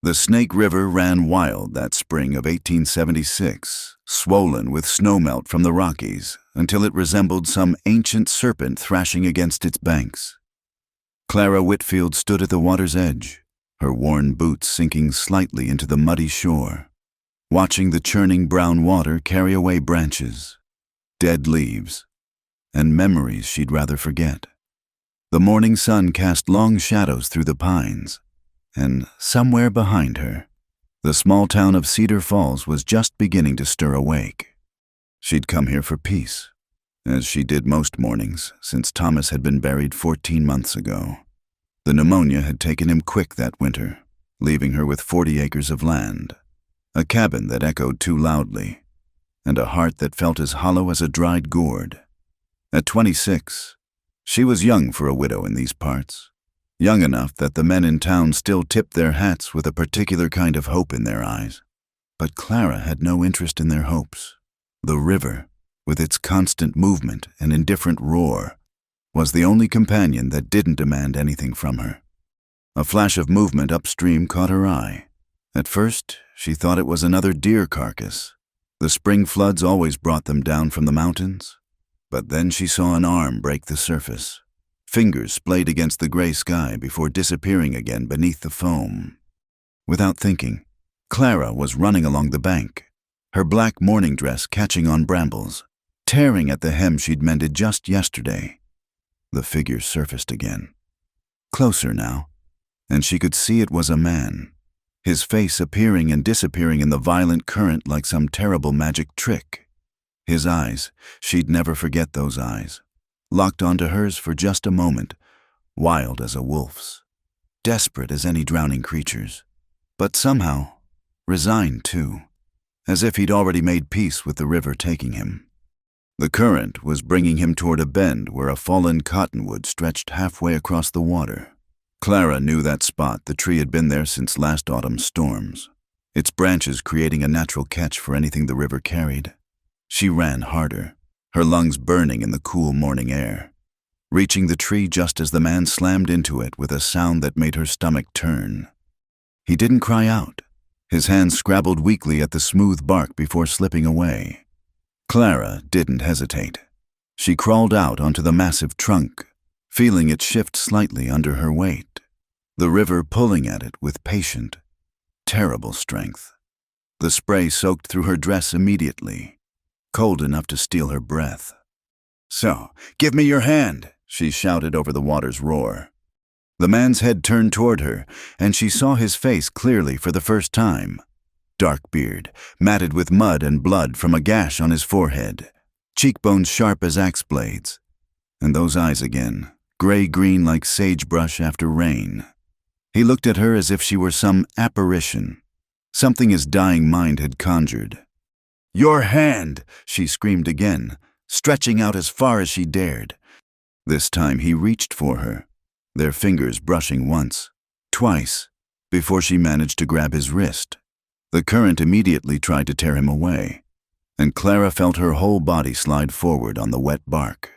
The Snake River ran wild that spring of 1876, swollen with snowmelt from the Rockies, until it resembled some ancient serpent thrashing against its banks. Clara Whitfield stood at the water's edge, her worn boots sinking slightly into the muddy shore, watching the churning brown water carry away branches, dead leaves, and memories she'd rather forget. The morning sun cast long shadows through the pines, and somewhere behind her, the small town of Cedar Falls was just beginning to stir awake. She'd come here for peace, as she did most mornings since Thomas had been buried 14 months ago. The pneumonia had taken him quick that winter, leaving her with 40 acres of land, a cabin that echoed too loudly, and a heart that felt as hollow as a dried gourd. At 26, she was young for a widow in these parts, young enough that the men in town still tipped their hats with a particular kind of hope in their eyes. But Clara had no interest in their hopes. The river, with its constant movement and indifferent roar, was the only companion that didn't demand anything from her. A flash of movement upstream caught her eye. At first, she thought it was another deer carcass. The spring floods always brought them down from the mountains. But then she saw an arm break the surface. Fingers splayed against the gray sky before disappearing again beneath the foam. Without thinking, Clara was running along the bank, her black morning dress catching on brambles, tearing at the hem she'd mended just yesterday. The figure surfaced again. Closer now, and she could see it was a man, his face appearing and disappearing in the violent current like some terrible magic trick. His eyes, she'd never forget those eyes, locked onto hers for just a moment, wild as a wolf's, desperate as any drowning creature's, but somehow resigned too, as if he'd already made peace with the river taking him. The current was bringing him toward a bend where a fallen cottonwood stretched halfway across the water. Clara knew that spot. The tree had been there since last autumn's storms, its branches creating a natural catch for anything the river carried. She ran harder, her lungs burning in the cool morning air, reaching the tree just as the man slammed into it with a sound that made her stomach turn. He didn't cry out. His hands scrabbled weakly at the smooth bark before slipping away. Clara didn't hesitate. She crawled out onto the massive trunk, feeling it shift slightly under her weight, the river pulling at it with patient, terrible strength. The spray soaked through her dress immediately, cold enough to steal her breath. "So, give me your hand," she shouted over the water's roar. The man's head turned toward her, and she saw his face clearly for the first time. Dark beard, matted with mud and blood from a gash on his forehead, cheekbones sharp as axe blades, and those eyes again, gray-green like sagebrush after rain. He looked at her as if she were some apparition, something his dying mind had conjured. "Your hand!" she screamed again, stretching out as far as she dared. This time he reached for her, their fingers brushing once, twice, before she managed to grab his wrist. The current immediately tried to tear him away, and Clara felt her whole body slide forward on the wet bark.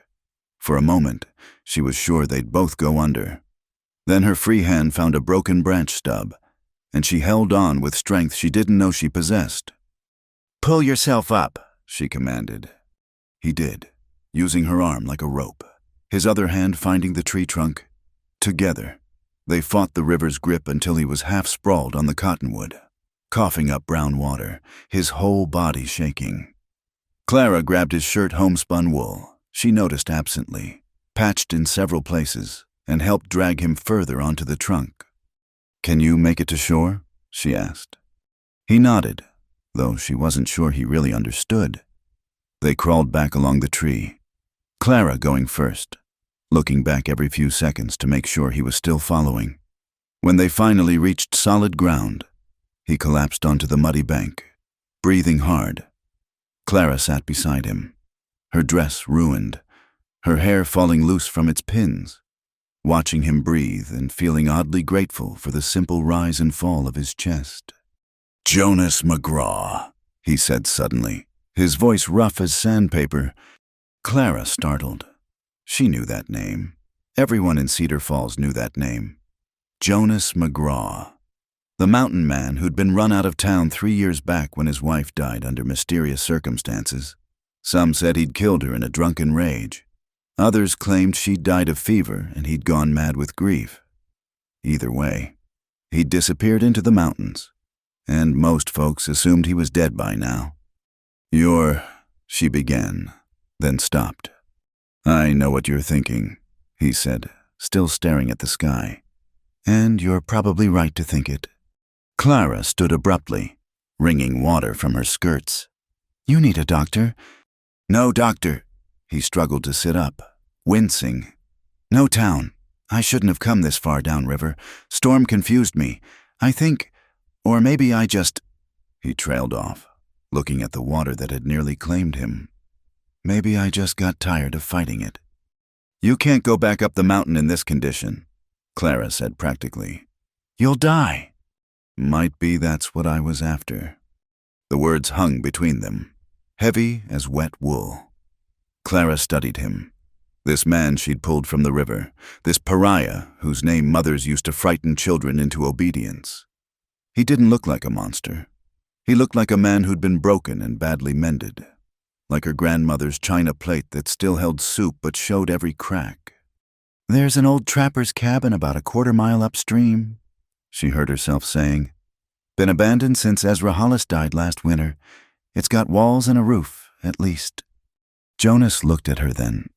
For a moment, she was sure they'd both go under. Then her free hand found a broken branch stub, and she held on with strength she didn't know she possessed. "Pull yourself up," she commanded. He did, using her arm like a rope, his other hand finding the tree trunk. Together, they fought the river's grip until he was half sprawled on the cottonwood, coughing up brown water, his whole body shaking. Clara grabbed his shirt homespun wool, she noticed absently, patched in several places, and helped drag him further onto the trunk. "Can you make it to shore?" she asked. He nodded, though she wasn't sure he really understood. They crawled back along the tree, Clara going first, looking back every few seconds to make sure he was still following. When they finally reached solid ground, he collapsed onto the muddy bank, breathing hard. Clara sat beside him, her dress ruined, her hair falling loose from its pins, watching him breathe and feeling oddly grateful for the simple rise and fall of his chest. "Jonas McGraw," he said suddenly, his voice rough as sandpaper. Clara startled. She knew that name. Everyone in Cedar Falls knew that name. Jonas McGraw. The mountain man who'd been run out of town 3 years back when his wife died under mysterious circumstances. Some said he'd killed her in a drunken rage. Others claimed she'd died of fever and he'd gone mad with grief. Either way, he'd disappeared into the mountains, and most folks assumed he was dead by now. She began, then stopped. I know what you're thinking, he said, still staring at the sky. And you're probably right to think it. Clara stood abruptly, wringing water from her skirts. You need a doctor. No doctor. He struggled to sit up, wincing. No town. I shouldn't have come this far downriver. Storm confused me. I think, or maybe I just... He trailed off, looking at the water that had nearly claimed him. Maybe I just got tired of fighting it. You can't go back up the mountain in this condition, Clara said practically. You'll die. Might be that's what I was after. The words hung between them, heavy as wet wool. Clara studied him. This man she'd pulled from the river, this pariah whose name mothers used to frighten children into obedience. He didn't look like a monster. He looked like a man who'd been broken and badly mended, like her grandmother's china plate that still held soup but showed every crack. There's an old trapper's cabin about a quarter-mile upstream, she heard herself saying. Been abandoned since Ezra Hollis died last winter. It's got walls and a roof, at least. Jonas looked at her then,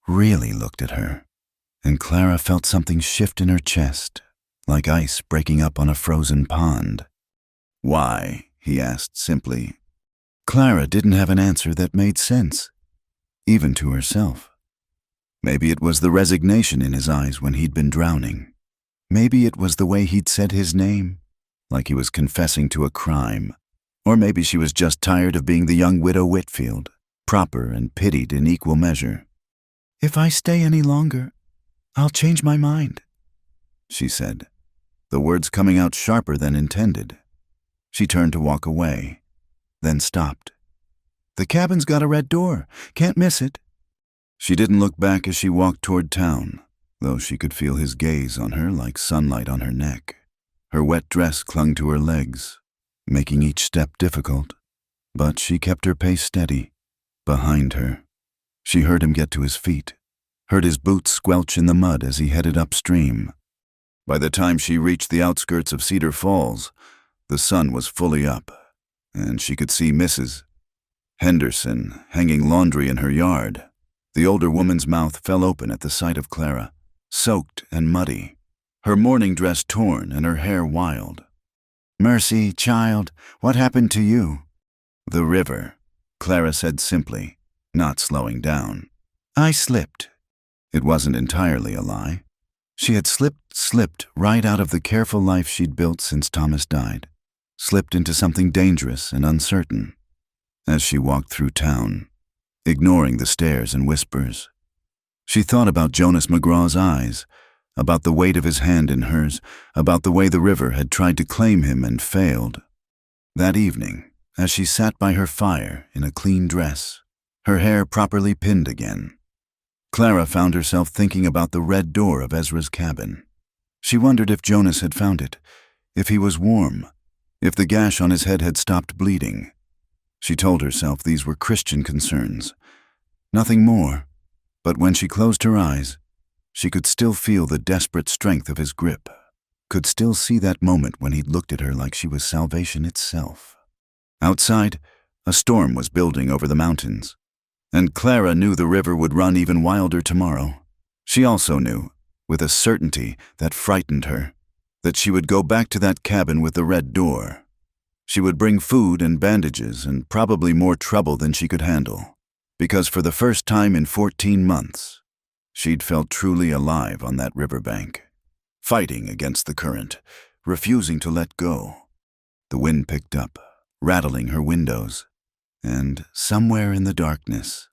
really looked at her, and Clara felt something shift in her chest, like ice breaking up on a frozen pond. Why? He asked simply. Clara didn't have an answer that made sense, even to herself. Maybe it was the resignation in his eyes when he'd been drowning. Maybe it was the way he'd said his name, like he was confessing to a crime. Or maybe she was just tired of being the young widow Whitfield, proper and pitied in equal measure. If I stay any longer, I'll change my mind, she said, the words coming out sharper than intended. She turned to walk away, then stopped. The cabin's got a red door. Can't miss it. She didn't look back as she walked toward town, though she could feel his gaze on her like sunlight on her neck. Her wet dress clung to her legs, making each step difficult, but she kept her pace steady. Behind her, she heard him get to his feet, heard his boots squelch in the mud as he headed upstream. By the time she reached the outskirts of Cedar Falls, the sun was fully up, and she could see Mrs. Henderson hanging laundry in her yard. The older woman's mouth fell open at the sight of Clara, soaked and muddy, her morning dress torn and her hair wild. Mercy, child, what happened to you? The river, Clara said simply, not slowing down. I slipped. It wasn't entirely a lie. She had slipped right out of the careful life she'd built since Thomas died, slipped into something dangerous and uncertain. As she walked through town, ignoring the stares and whispers, she thought about Jonas McGraw's eyes, about the weight of his hand in hers, about the way the river had tried to claim him and failed. That evening, as she sat by her fire in a clean dress, her hair properly pinned again, Clara found herself thinking about the red door of Ezra's cabin. She wondered if Jonas had found it, if he was warm, if the gash on his head had stopped bleeding. She told herself these were Christian concerns, nothing more, but when she closed her eyes, she could still feel the desperate strength of his grip, could still see that moment when he'd looked at her like she was salvation itself. Outside, a storm was building over the mountains, and Clara knew the river would run even wilder tomorrow. She also knew, with a certainty that frightened her, that she would go back to that cabin with the red door. She would bring food and bandages and probably more trouble than she could handle, because for the first time in 14 months, she'd felt truly alive on that riverbank, fighting against the current, refusing to let go. The wind picked up, rattling her windows, and somewhere in the darkness,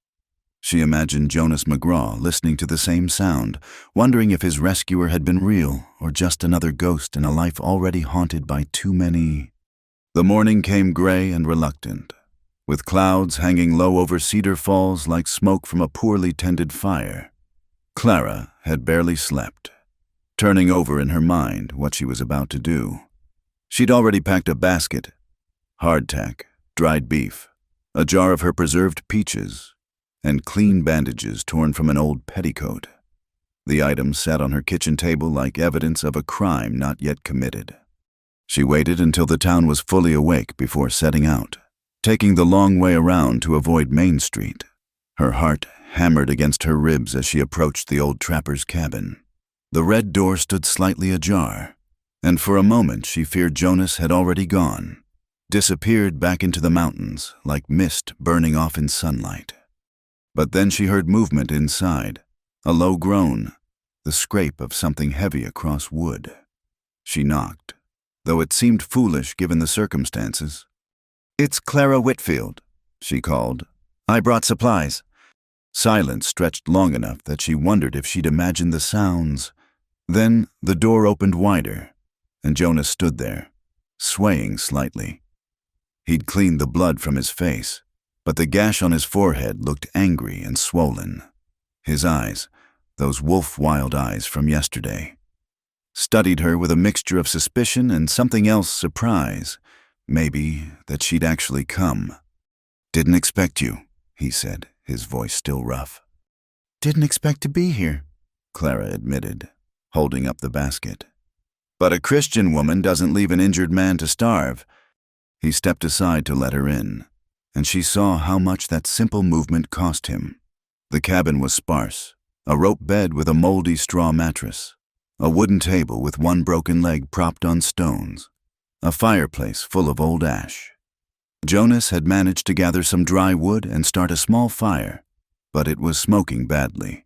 she imagined Jonas McGraw listening to the same sound, wondering if his rescuer had been real or just another ghost in a life already haunted by too many. The morning came gray and reluctant, with clouds hanging low over Cedar Falls like smoke from a poorly tended fire. Clara had barely slept, turning over in her mind what she was about to do. She'd already packed a basket, hardtack, dried beef, a jar of her preserved peaches, and clean bandages torn from an old petticoat. The items sat on her kitchen table like evidence of a crime not yet committed. She waited until the town was fully awake before setting out, taking the long way around to avoid Main Street. Her heart hammered against her ribs as she approached the old trapper's cabin. The red door stood slightly ajar, and for a moment she feared Jonas had already gone, disappeared back into the mountains like mist burning off in sunlight. But then she heard movement inside, a low groan, the scrape of something heavy across wood. She knocked, though it seemed foolish given the circumstances. "It's Clara Whitfield," she called. "I brought supplies." Silence stretched long enough that she wondered if she'd imagined the sounds. Then the door opened wider, and Jonas stood there, swaying slightly. He'd cleaned the blood from his face, but the gash on his forehead looked angry and swollen. His eyes, those wolf-wild eyes from yesterday, studied her with a mixture of suspicion and something else, surprise, maybe that she'd actually come. "Didn't expect you," he said, his voice still rough. "Didn't expect to be here," Clara admitted, holding up the basket. "But a Christian woman doesn't leave an injured man to starve." He stepped aside to let her in, and she saw how much that simple movement cost him. The cabin was sparse, a rope bed with a moldy straw mattress, a wooden table with one broken leg propped on stones, a fireplace full of old ash. Jonas had managed to gather some dry wood and start a small fire, but it was smoking badly,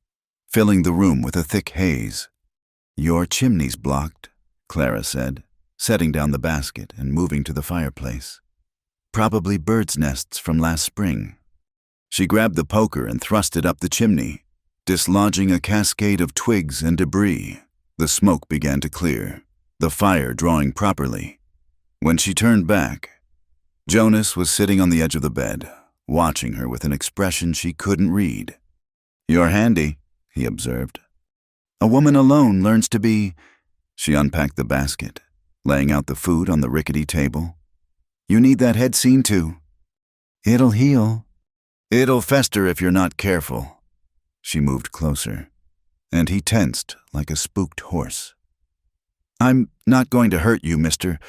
filling the room with a thick haze. "Your chimney's blocked," Clara said, setting down the basket and moving to the fireplace. "Probably birds' nests from last spring." She grabbed the poker and thrust it up the chimney, dislodging a cascade of twigs and debris. The smoke began to clear, the fire drawing properly. When she turned back, Jonas was sitting on the edge of the bed, watching her with an expression she couldn't read. "You're handy," he observed. "A woman alone learns to be—" She unpacked the basket, laying out the food on the rickety table. "You need that head seen to." "It'll heal." "It'll fester if you're not careful." She moved closer, and he tensed like a spooked horse. "I'm not going to hurt you, Mr.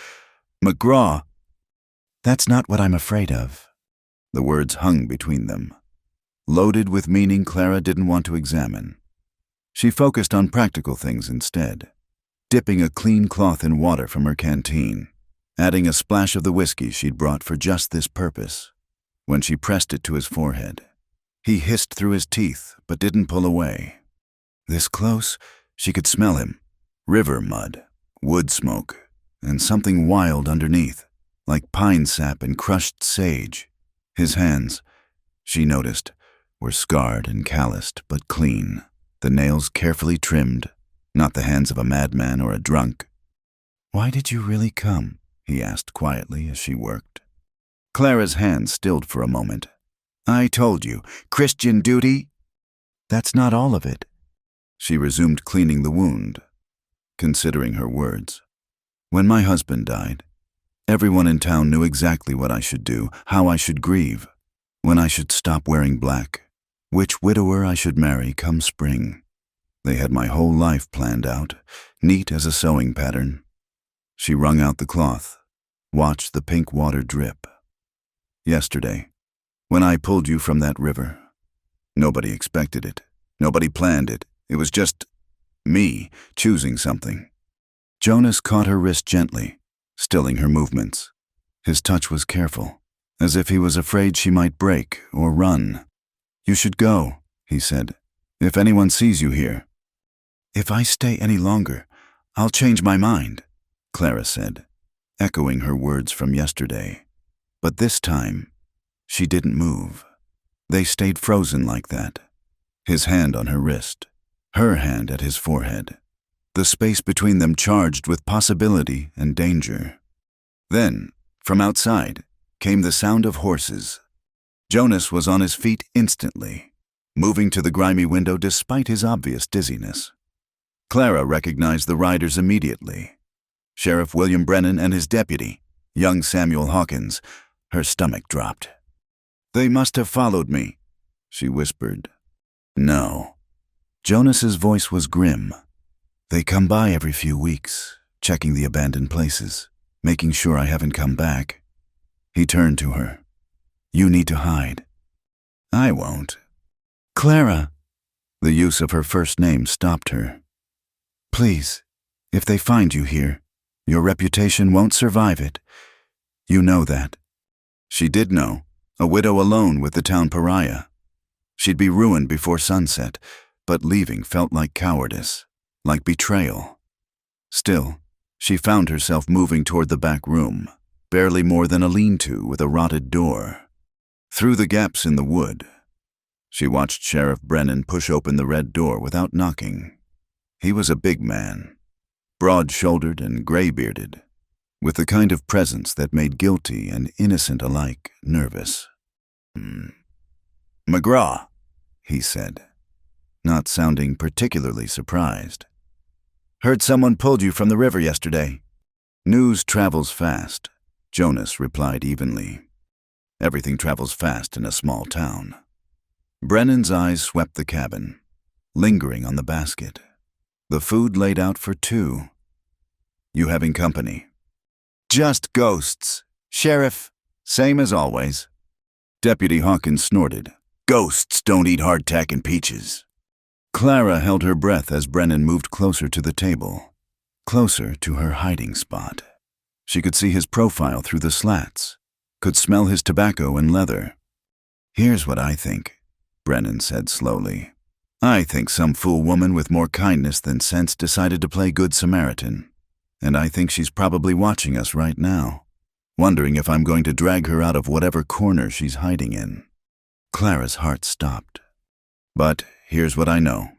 McGraw." "That's not what I'm afraid of." The words hung between them, loaded with meaning Clara didn't want to examine. She focused on practical things instead, dipping a clean cloth in water from her canteen, adding a splash of the whiskey she'd brought for just this purpose. When she pressed it to his forehead, he hissed through his teeth but didn't pull away. This close, she could smell him. River mud, wood smoke, and something wild underneath, like pine sap and crushed sage. His hands, she noticed, were scarred and calloused but clean, the nails carefully trimmed, not the hands of a madman or a drunk. "Why did you really come?" he asked quietly as she worked. Clara's hand stilled for a moment. "I told you, Christian duty." "That's not all of it." She resumed cleaning the wound, considering her words. "When my husband died, everyone in town knew exactly what I should do, how I should grieve, when I should stop wearing black, which widower I should marry come spring. They had my whole life planned out, neat as a sewing pattern." She wrung out the cloth, watched the pink water drip. "Yesterday, when I pulled you from that river, nobody expected it. Nobody planned it. It was just me choosing something." Jonas caught her wrist gently, stilling her movements. His touch was careful, as if he was afraid she might break or run. "You should go," he said, "if anyone sees you here." "If I stay any longer, I'll change my mind," Clara said, echoing her words from yesterday. But this time, she didn't move. They stayed frozen like that, his hand on her wrist, her hand at his forehead, the space between them charged with possibility and danger. Then, from outside, came the sound of horses. Jonas was on his feet instantly, moving to the grimy window despite his obvious dizziness. Clara recognized the riders immediately. Sheriff William Brennan and his deputy, young Samuel Hawkins. Her stomach dropped. "They must have followed me," she whispered. "No." Jonas's voice was grim. "They come by every few weeks, checking the abandoned places, making sure I haven't come back." He turned to her. "You need to hide." "I won't." "Clara." The use of her first name stopped her. "Please, if they find you here, your reputation won't survive it. You know that." She did know, a widow alone with the town pariah. She'd be ruined before sunset, but leaving felt like cowardice, like betrayal. Still, she found herself moving toward the back room, barely more than a lean-to with a rotted door. Through the gaps in the wood, she watched Sheriff Brennan push open the red door without knocking. He was a big man, broad-shouldered and gray-bearded, with the kind of presence that made guilty and innocent alike nervous. "McGraw," he said, not sounding particularly surprised. "Heard someone pulled you from the river yesterday." "News travels fast," Jonas replied evenly. Everything travels fast in a small town. Brennan's eyes swept the cabin, lingering on the basket. The food laid out for two. "You having company?" "Just ghosts. Sheriff, same as always." Deputy Hawkins snorted. "Ghosts don't eat hardtack and peaches." Clara held her breath as Brennan moved closer to the table, closer to her hiding spot. She could see his profile through the slats, could smell his tobacco and leather. "Here's what I think," Brennan said slowly. "I think some fool woman with more kindness than sense decided to play Good Samaritan. And I think she's probably watching us right now, wondering if I'm going to drag her out of whatever corner she's hiding in." Clara's heart stopped. "But here's what I know,"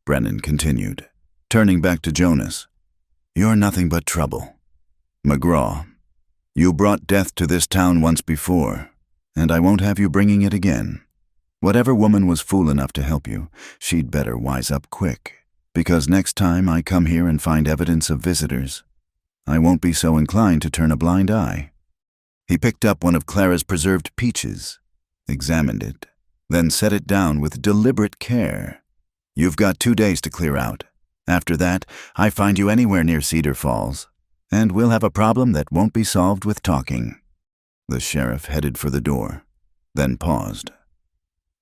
Brennan continued, turning back to Jonas. "You're nothing but trouble. McGraw, you brought death to this town once before, and I won't have you bringing it again. Whatever woman was fool enough to help you, she'd better wise up quick, because next time I come here and find evidence of visitors, I won't be so inclined to turn a blind eye." He picked up one of Clara's preserved peaches, examined it, then set it down with deliberate care. "You've got 2 days to clear out. After that, I find you anywhere near Cedar Falls, and we'll have a problem that won't be solved with talking." The sheriff headed for the door, then paused.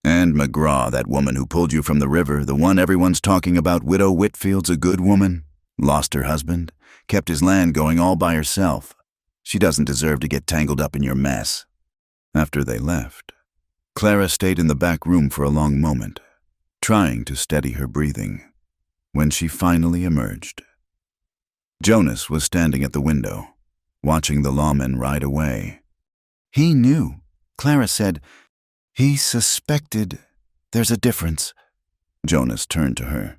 "And McGraw, that woman who pulled you from the river, the one everyone's talking about, Widow Whitfield's a good woman? Lost her husband, kept his land going all by herself. She doesn't deserve to get tangled up in your mess." After they left, Clara stayed in the back room for a long moment, trying to steady her breathing. When she finally emerged, Jonas was standing at the window, watching the lawmen ride away. "He knew," Clara said. "He suspected. There's a difference." Jonas turned to her,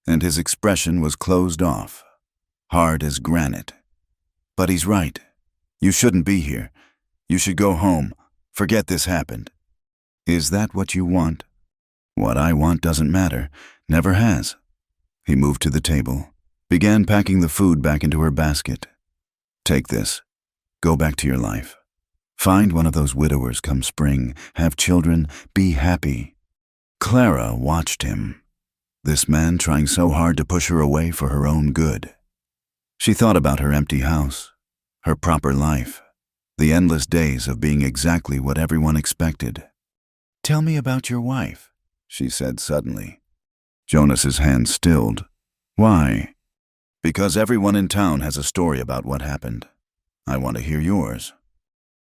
and his expression was closed off, hard as granite. "But he's right. You shouldn't be here. You should go home. Forget this happened." "Is that what you want?" "What I want doesn't matter. Never has." He moved to the table, began packing the food back into her basket. "Take this. Go back to your life. Find one of those widowers come spring, have children, be happy." Clara watched him, this man trying so hard to push her away for her own good. She thought about her empty house, her proper life, the endless days of being exactly what everyone expected. "Tell me about your wife," she said suddenly. Jonas's hand stilled. "Why?" "Because everyone in town has a story about what happened. I want to hear yours."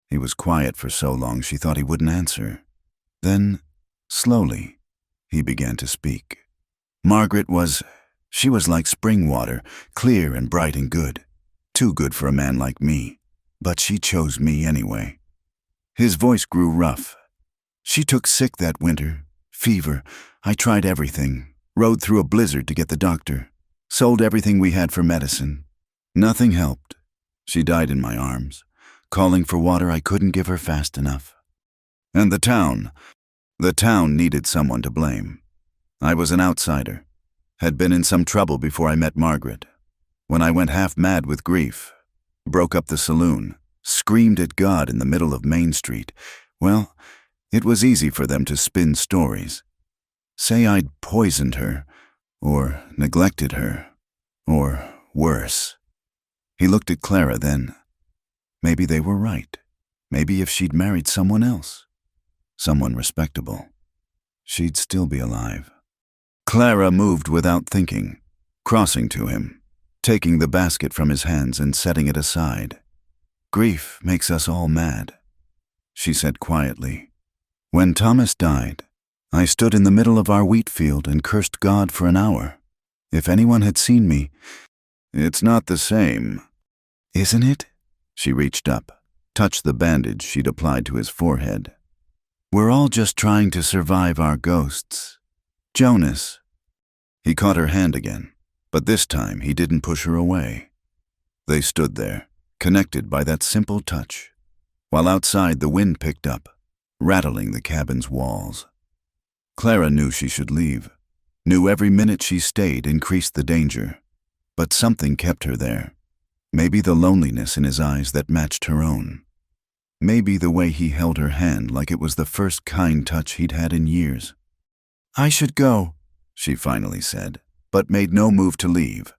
He was quiet for so long she thought he wouldn't answer. Then, slowly, he began to speak. She was like spring water, clear and bright and good. Too good for a man like me. But she chose me anyway." His voice grew rough. "She took sick that winter. Fever. I tried everything. Rode through a blizzard to get the doctor. Sold everything we had for medicine. Nothing helped. She died in my arms, calling for water I couldn't give her fast enough. And the town needed someone to blame. I was an outsider. Had been in some trouble before I met Margaret. when I went half mad with grief, broke up the saloon, screamed at God in the middle of Main Street, well, it was easy for them to spin stories. Say I'd poisoned her, or neglected her, or worse. He looked at Clara then. Maybe they were right. Maybe if she'd married someone else, someone respectable, she'd still be alive. Clara moved without thinking, crossing to him, taking the basket from his hands and setting it aside. Grief makes us all mad, she said quietly. When Thomas died, I stood in the middle of our wheat field and cursed God for an hour. If anyone had seen me, it's not the same. Isn't it? She reached up, touched the bandage she'd applied to his forehead. We're all just trying to survive our ghosts. Jonas. He caught her hand again, but this time he didn't push her away. They stood there, connected by that simple touch, while outside the wind picked up, rattling the cabin's walls. Clara knew she should leave, knew every minute she stayed increased the danger, but something kept her there. Maybe the loneliness in his eyes that matched her own. Maybe the way he held her hand like it was the first kind touch he'd had in years. I should go, she finally said, but made no move to leave.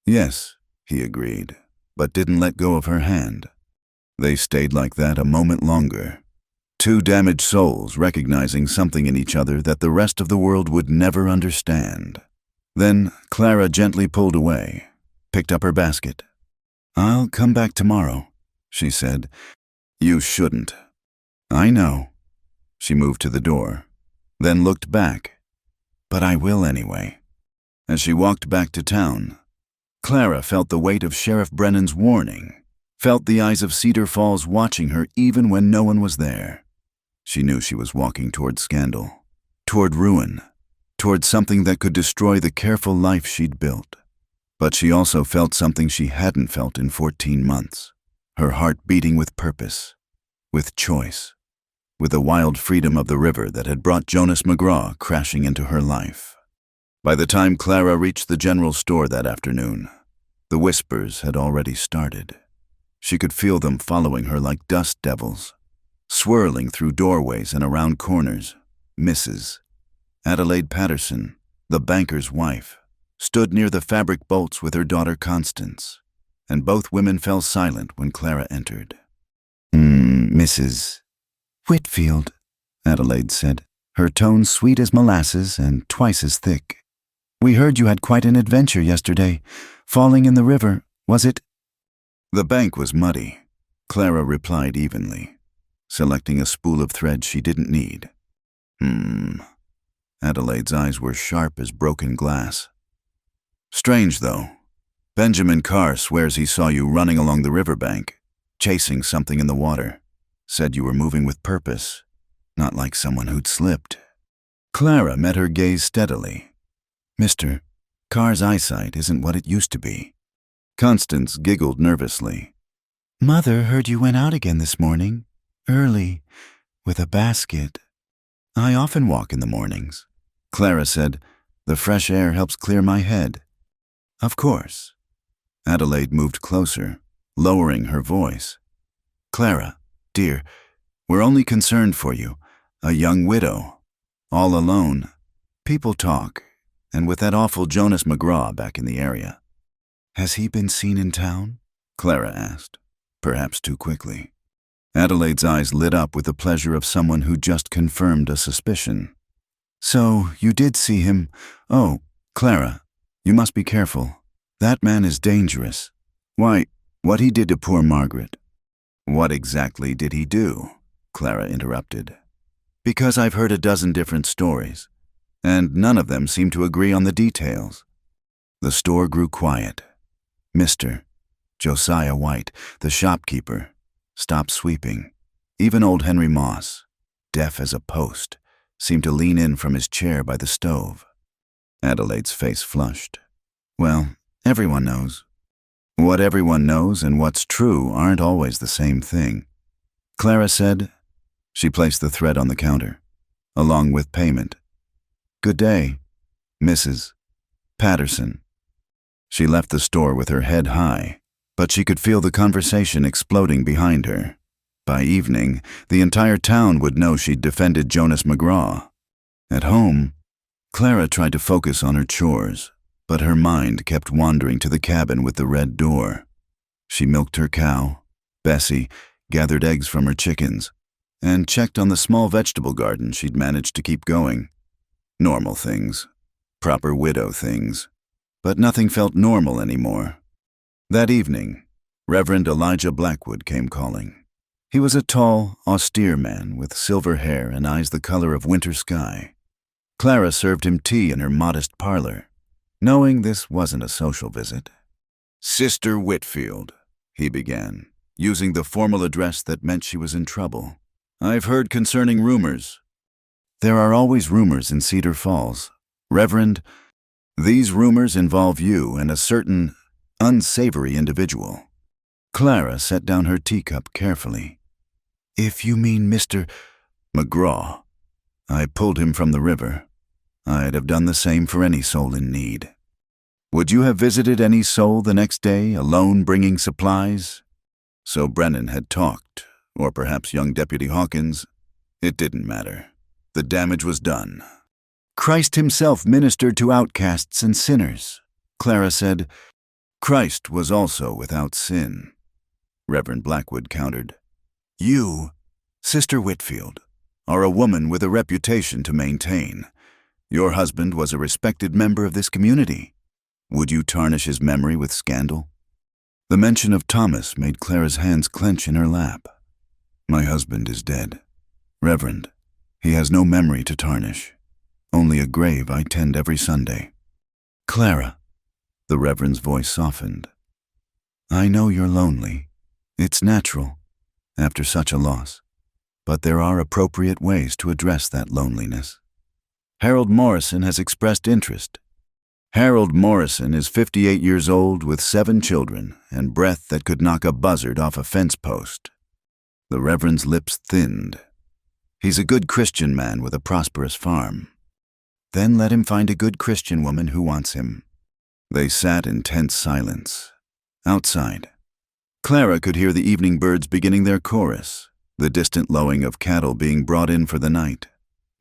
Yes, he agreed, but didn't let go of her hand. They stayed like that a moment longer. Two damaged souls recognizing something in each other that the rest of the world would never understand. Then Clara gently pulled away, picked up her basket. I'll come back tomorrow, she said. You shouldn't. I know. She moved to the door, then looked back. But I will anyway. As she walked back to town, Clara felt the weight of Sheriff Brennan's warning, felt the eyes of Cedar Falls watching her even when no one was there. She knew she was walking toward scandal, toward ruin, toward something that could destroy the careful life she'd built. But she also felt something she hadn't felt in 14 months, her heart beating with purpose, with choice, with the wild freedom of the river that had brought Jonas McGraw crashing into her life. By the time Clara reached the general store that afternoon, the whispers had already started. She could feel them following her like dust devils, swirling through doorways and around corners. Mrs. Adelaide Patterson, the banker's wife, stood near the fabric bolts with her daughter Constance, and both women fell silent when Clara entered. Mrs. Whitfield, Adelaide said, her tone sweet as molasses and twice as thick. We heard you had quite an adventure yesterday, falling in the river, was it? The bank was muddy, Clara replied evenly, selecting a spool of thread she didn't need. Adelaide's eyes were sharp as broken glass. Strange, though. Benjamin Carr swears he saw you running along the riverbank, chasing something in the water. Said you were moving with purpose, not like someone who'd slipped. Clara met her gaze steadily. Mr. Carr's eyesight isn't what it used to be. Constance giggled nervously. Mother heard you went out again this morning, early, with a basket. I often walk in the mornings. Clara said, the fresh air helps clear my head. Of course. Adelaide moved closer, lowering her voice. Clara, dear, we're only concerned for you, a young widow, all alone. People talk, and with that awful Jonas McGraw back in the area. Has he been seen in town? Clara asked, perhaps too quickly. Adelaide's eyes lit up with the pleasure of someone who just confirmed a suspicion. So, you did see him. Oh, Clara, you must be careful. That man is dangerous. Why, what he did to poor Margaret. What exactly did he do? Clara interrupted. Because I've heard a dozen different stories, and none of them seem to agree on the details. The store grew quiet. Mr. Josiah White, the shopkeeper, stopped sweeping. Even old Henry Moss, deaf as a post, seemed to lean in from his chair by the stove. Adelaide's face flushed. Well, everyone knows. What everyone knows and what's true aren't always the same thing. Clara said. She placed the thread on the counter, along with payment. Good day, Mrs. Patterson. She left the store with her head high, but she could feel the conversation exploding behind her. By evening, the entire town would know she'd defended Jonas McGraw. At home, Clara tried to focus on her chores, but her mind kept wandering to the cabin with the red door. She milked her cow, Bessie gathered eggs from her chickens, and checked on the small vegetable garden she'd managed to keep going. Normal things, proper widow things, but nothing felt normal anymore. That evening, Reverend Elijah Blackwood came calling. He was a tall, austere man with silver hair and eyes the color of winter sky. Clara served him tea in her modest parlor, knowing this wasn't a social visit. "Sister Whitfield," he began, using the formal address that meant she was in trouble. "I've heard concerning rumors." "There are always rumors in Cedar Falls. Reverend, these rumors involve you and a certain unsavory individual." Clara set down her teacup carefully. "If you mean Mr. McGraw, I pulled him from the river. I'd have done the same for any soul in need." "Would you have visited any soul the next day, alone bringing supplies?" So Brennan had talked, or perhaps young Deputy Hawkins. It didn't matter. The damage was done. "Christ himself ministered to outcasts and sinners," Clara said. "Christ was also without sin," Reverend Blackwood countered. "You, Sister Whitfield, are a woman with a reputation to maintain. Your husband was a respected member of this community. Would you tarnish his memory with scandal?" The mention of Thomas made Clara's hands clench in her lap. "My husband is dead. Reverend, he has no memory to tarnish. Only a grave I tend every Sunday." "Clara," the Reverend's voice softened. "I know you're lonely. It's natural, after such a loss. But there are appropriate ways to address that loneliness. Harold Morrison has expressed interest. Harold Morrison is 58 years old with 7 children and breath that could knock a buzzard off a fence post." The Reverend's lips thinned. "He's a good Christian man with a prosperous farm." "Then let him find a good Christian woman who wants him." They sat in tense silence. Outside, Clara could hear the evening birds beginning their chorus, the distant lowing of cattle being brought in for the night.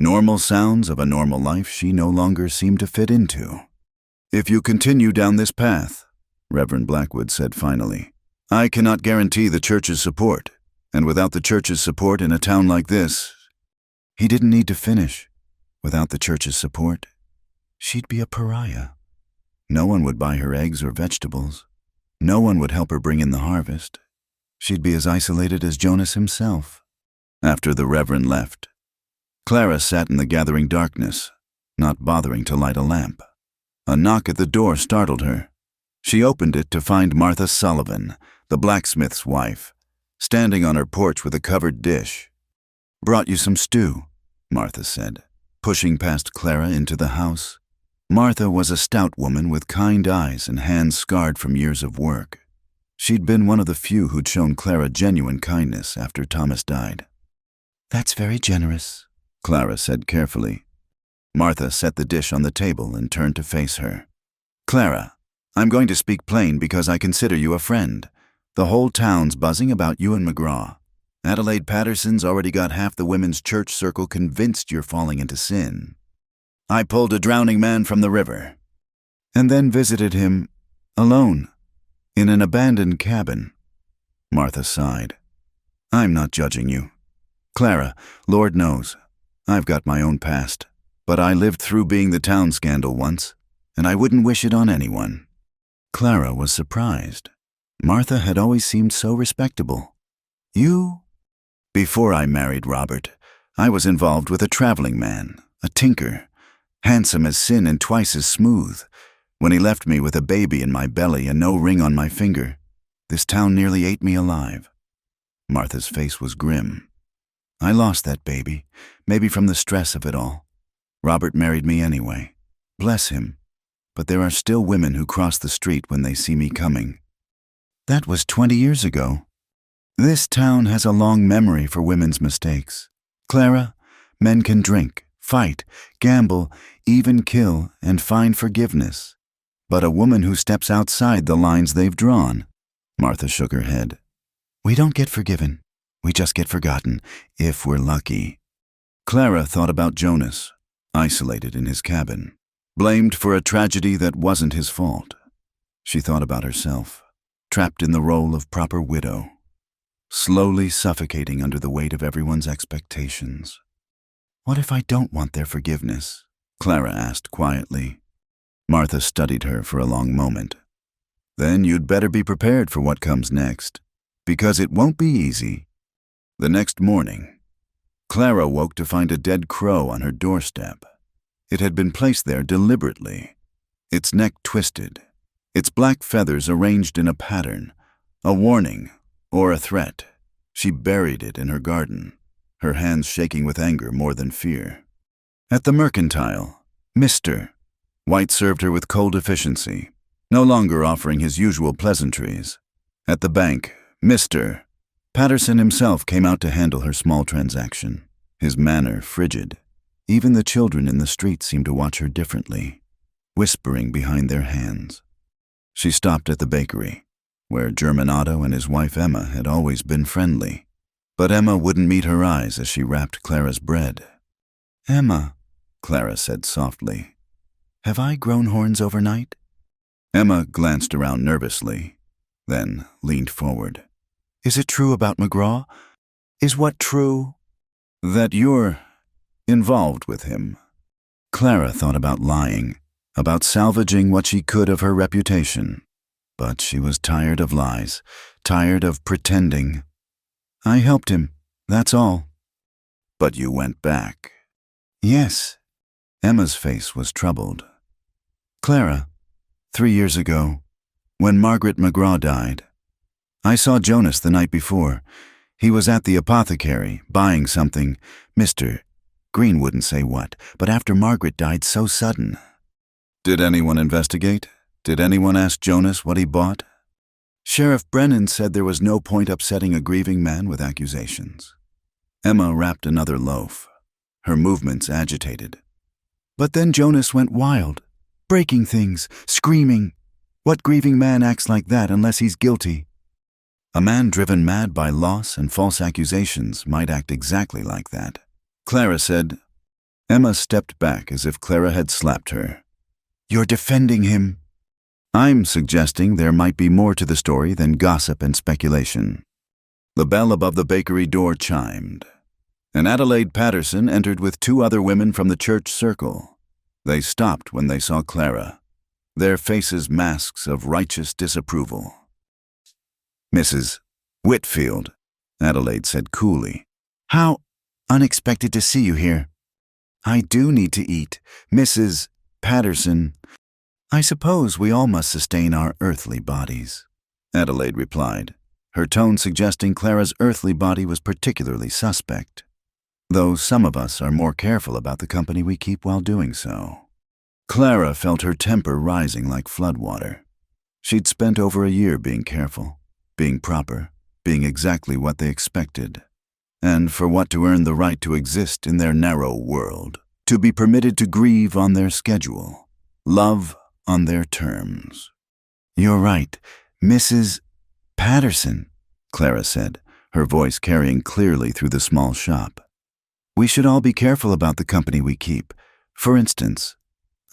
Normal sounds of a normal life she no longer seemed to fit into. "If you continue down this path," Reverend Blackwood said finally, "I cannot guarantee the church's support, and without the church's support in a town like this—" He didn't need to finish. Without the church's support, she'd be a pariah. No one would buy her eggs or vegetables. No one would help her bring in the harvest. She'd be as isolated as Jonas himself. After the Reverend left, Clara sat in the gathering darkness, not bothering to light a lamp. A knock at the door startled her. She opened it to find Martha Sullivan, the blacksmith's wife, standing on her porch with a covered dish. "Brought you some stew," Martha said, pushing past Clara into the house. Martha was a stout woman with kind eyes and hands scarred from years of work. She'd been one of the few who'd shown Clara genuine kindness after Thomas died. "That's very generous," Clara said carefully. Martha set the dish on the table and turned to face her. "Clara, I'm going to speak plain because I consider you a friend. The whole town's buzzing about you and McGraw. Adelaide Patterson's already got half the women's church circle convinced you're falling into sin. I pulled a drowning man from the river, and then visited him, alone, in an abandoned cabin." Martha sighed. "I'm not judging you. Clara, Lord knows, I've got my own past, but I lived through being the town scandal once, and I wouldn't wish it on anyone." Clara was surprised. Martha had always seemed so respectable. "You?" "Before I married Robert, I was involved with a traveling man, a tinker, handsome as sin and twice as smooth. When he left me with a baby in my belly and no ring on my finger, this town nearly ate me alive." Martha's face was grim. "I lost that baby, maybe from the stress of it all. Robert married me anyway. Bless him. But there are still women who cross the street when they see me coming." "That was 20 years ago. This town has a long memory for women's mistakes. Clara, men can drink, fight, gamble, even kill, and find forgiveness. but a woman who steps outside the lines they've drawn. Martha shook her head. We don't get forgiven. We just get forgotten, if we're lucky. Clara thought about Jonas, isolated in his cabin, blamed for a tragedy that wasn't his fault. She thought about herself, trapped in the role of proper widow, slowly suffocating under the weight of everyone's expectations. What if I don't want their forgiveness? Clara asked quietly. Martha studied her for a long moment. Then you'd better be prepared for what comes next, because it won't be easy. The next morning, Clara woke to find a dead crow on her doorstep. It had been placed there deliberately, its neck twisted, its black feathers arranged in a pattern, a warning or a threat. She buried it in her garden, her hands shaking with anger more than fear. At the mercantile, Mr. White served her with cold efficiency, no longer offering his usual pleasantries. At the bank, Mr. Patterson himself came out to handle her small transaction, his manner frigid. Even the children in the street seemed to watch her differently, whispering behind their hands. She stopped at the bakery, where German Otto and his wife Emma had always been friendly. But Emma wouldn't meet her eyes as she wrapped Clara's bread. Emma, Clara said softly, have I grown horns overnight? Emma glanced around nervously, then leaned forward. Is it true about McGraw? Is what true? That you're involved with him. Clara thought about lying, about salvaging what she could of her reputation. But she was tired of lies, tired of pretending. I helped him, that's all. But you went back. Yes. Emma's face was troubled. Clara, 3 years ago, when Margaret McGraw died, I saw Jonas the night before. He was at the apothecary, buying something. Mr. Green wouldn't say what, but after Margaret died so sudden. Did anyone investigate? Did anyone ask Jonas what he bought? Sheriff Brennan said there was no point upsetting a grieving man with accusations. Emma wrapped another loaf, her movements agitated. But then Jonas went wild, breaking things, screaming. What grieving man acts like that unless he's guilty? A man driven mad by loss and false accusations might act exactly like that. Clara said. Emma stepped back as if Clara had slapped her. You're defending him. I'm suggesting there might be more to the story than gossip and speculation. The bell above the bakery door chimed, and Adelaide Patterson entered with 2 other women from the church circle. They stopped when they saw Clara, their faces masks of righteous disapproval. Mrs. Whitfield, Adelaide said coolly. How unexpected to see you here. I do need to eat. Mrs. Patterson, I suppose we all must sustain our earthly bodies, Adelaide replied, her tone suggesting Clara's earthly body was particularly suspect, though some of us are more careful about the company we keep while doing so. Clara felt her temper rising like floodwater. She'd spent over a year being careful, being proper, being exactly what they expected, and for what to earn the right to exist in their narrow world, to be permitted to grieve on their schedule, love on their terms. You're right, Mrs. Patterson, Clara said, her voice carrying clearly through the small shop. We should all be careful about the company we keep. For instance,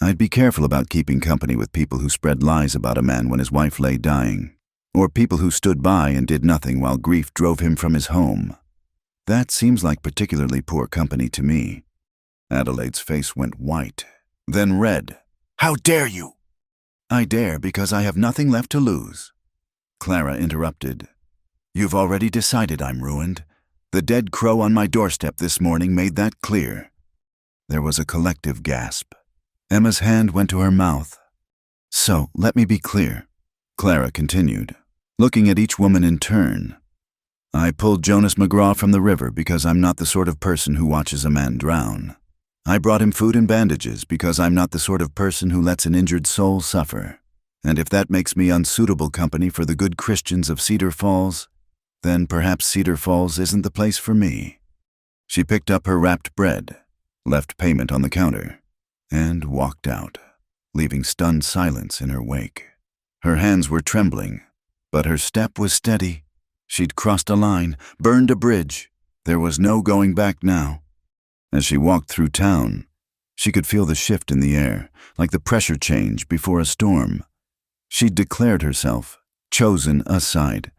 I'd be careful about keeping company with people who spread lies about a man when his wife lay dying, or people who stood by and did nothing while grief drove him from his home. That seems like particularly poor company to me. Adelaide's face went white, then red. How dare you? I dare because I have nothing left to lose. Clara interrupted. You've already decided I'm ruined. The dead crow on my doorstep this morning made that clear. There was a collective gasp. Emma's hand went to her mouth. So, let me be clear, Clara continued, looking at each woman in turn. I pulled Jonas McGraw from the river because I'm not the sort of person who watches a man drown. I brought him food and bandages because I'm not the sort of person who lets an injured soul suffer. And if that makes me unsuitable company for the good Christians of Cedar Falls, then perhaps Cedar Falls isn't the place for me. She picked up her wrapped bread, left payment on the counter, and walked out. leaving stunned silence in her wake. Her hands were trembling, but her step was steady. She'd crossed a line, burned a bridge. There was no going back now. As she walked through town, she could feel the shift in the air, like the pressure change before a storm. She'd declared herself, chosen a side.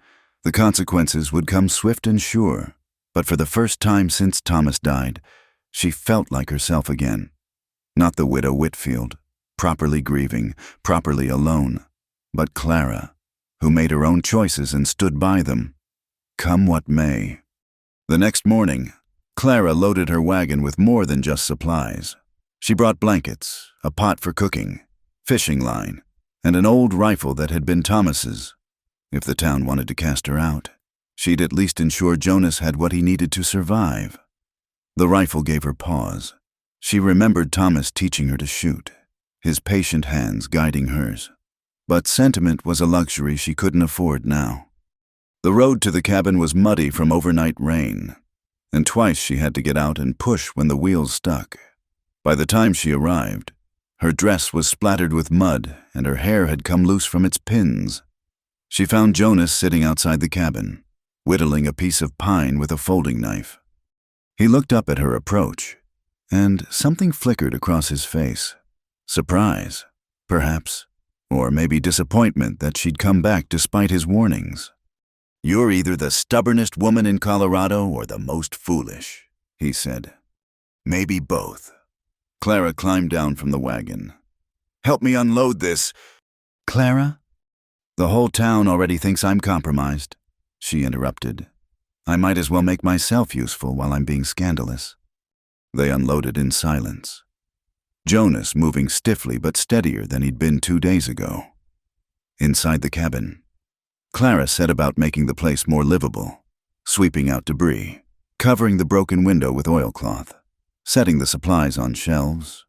The consequences would come swift and sure, but for the first time since Thomas died, she felt like herself again. Not the widow Whitfield, properly grieving, properly alone, but Clara, who made her own choices and stood by them, come what may. The next morning, Clara loaded her wagon with more than just supplies. She brought blankets, a pot for cooking, fishing line, and an old rifle that had been Thomas's. If the town wanted to cast her out, she'd at least ensure Jonas had what he needed to survive. The rifle gave her pause. She remembered Thomas teaching her to shoot, his patient hands guiding hers. But sentiment was a luxury she couldn't afford now. The road to the cabin was muddy from overnight rain, and twice she had to get out and push when the wheels stuck. By the time she arrived, her dress was splattered with mud and her hair had come loose from its pins. She found Jonas sitting outside the cabin, whittling a piece of pine with a folding knife. He looked up at her approach, and something flickered across his face. Surprise, perhaps, or maybe disappointment that she'd come back despite his warnings. "You're either the stubbornest woman in Colorado or the most foolish," he said. "Maybe both." Clara climbed down from the wagon. "Help me unload this." "Clara? The whole town already thinks I'm compromised," she interrupted. "I might as well make myself useful while I'm being scandalous." They unloaded in silence, Jonas moving stiffly but steadier than he'd been 2 days ago. Inside the cabin, Clara set about making the place more livable, sweeping out debris, covering the broken window with oilcloth, setting the supplies on shelves.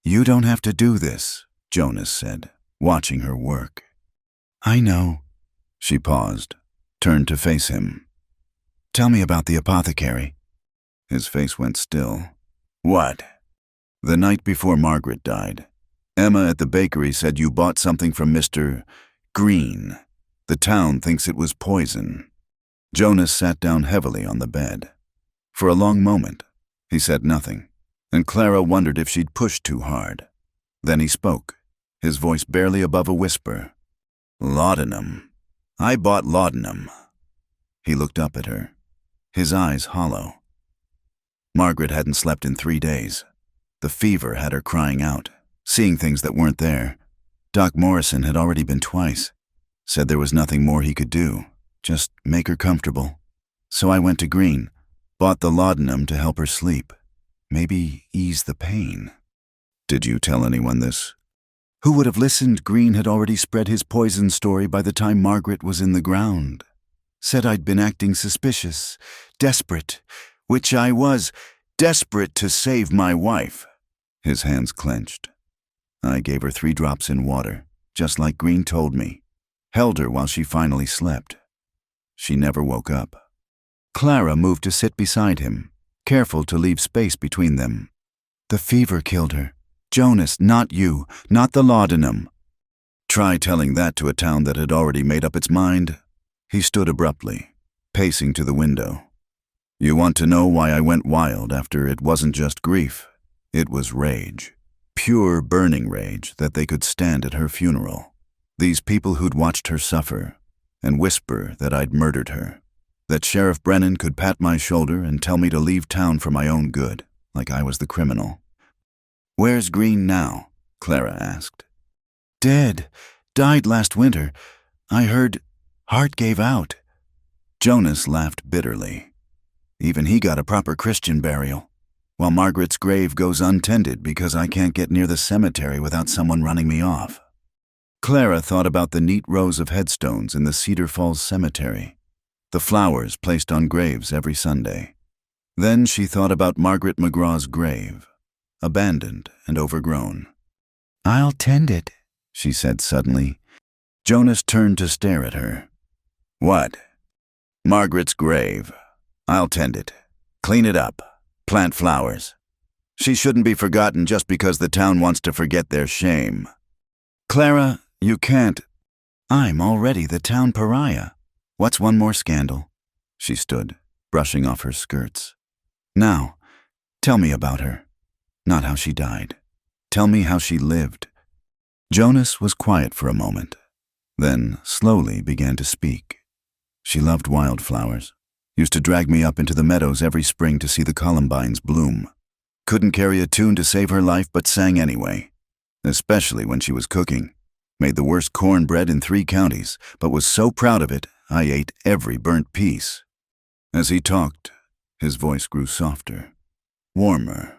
"You don't have to do this," Jonas said, watching her work. "I know." She paused, turned to face him. "Tell me about the apothecary." His face went still. "What?" "The night before Margaret died, Emma at the bakery said you bought something from Mr. Green. The town thinks it was poison." Jonas sat down heavily on the bed. For a long moment, he said nothing, and Clara wondered if she'd pushed too hard. Then he spoke, his voice barely above a whisper. "Laudanum. I bought laudanum." He looked up at her, his eyes hollow. Margaret hadn't slept in 3 days. The fever had her crying out, seeing things that weren't there. Doc Morrison had already been twice, said there was nothing more he could do, just make her comfortable. So I went to Green, bought the laudanum to help her sleep, maybe ease the pain. "Did you tell anyone this?" "Who would have listened? Green had already spread his poison story by the time Margaret was in the ground. Said I'd been acting suspicious, desperate, which I was, desperate to save my wife." His hands clenched. "I gave her 3 drops in water, just like Green told me. Held her while she finally slept. She never woke up." Clara moved to sit beside him, careful to leave space between them. "The fever killed her. Jonas, not you, not the laudanum." Try telling that to a town that had already made up its mind. He stood abruptly, pacing to the window. "You want to know why I went wild after it wasn't just grief? It was rage. Pure burning rage that they could stand at her funeral. These people who'd watched her suffer and whisper that I'd murdered her. That Sheriff Brennan could pat my shoulder and tell me to leave town for my own good, like I was the criminal." "Where's Green now?" Clara asked. "Dead. Died last winter. I heard heart gave out." Jonas laughed bitterly. "Even he got a proper Christian burial, while Margaret's grave goes untended because I can't get near the cemetery without someone running me off." Clara thought about the neat rows of headstones in the Cedar Falls Cemetery, the flowers placed on graves every Sunday. Then she thought about Margaret McGraw's grave, abandoned and overgrown. "I'll tend it," she said suddenly. Jonas turned to stare at her. "What?" "Margaret's grave. I'll tend it. Clean it up. Plant flowers." She shouldn't be forgotten just because the town wants to forget their shame. Clara, you can't. I'm already the town pariah. What's one more scandal? She stood, brushing off her skirts. Now, tell me about her. Not how she died. Tell me how she lived. Jonas was quiet for a moment, then slowly began to speak. She loved wildflowers, used to drag me up into the meadows every spring to see the columbines bloom. Couldn't carry a tune to save her life but sang anyway, especially when she was cooking. Made the worst cornbread in 3 counties, but was so proud of it, I ate every burnt piece. As he talked, his voice grew softer, warmer.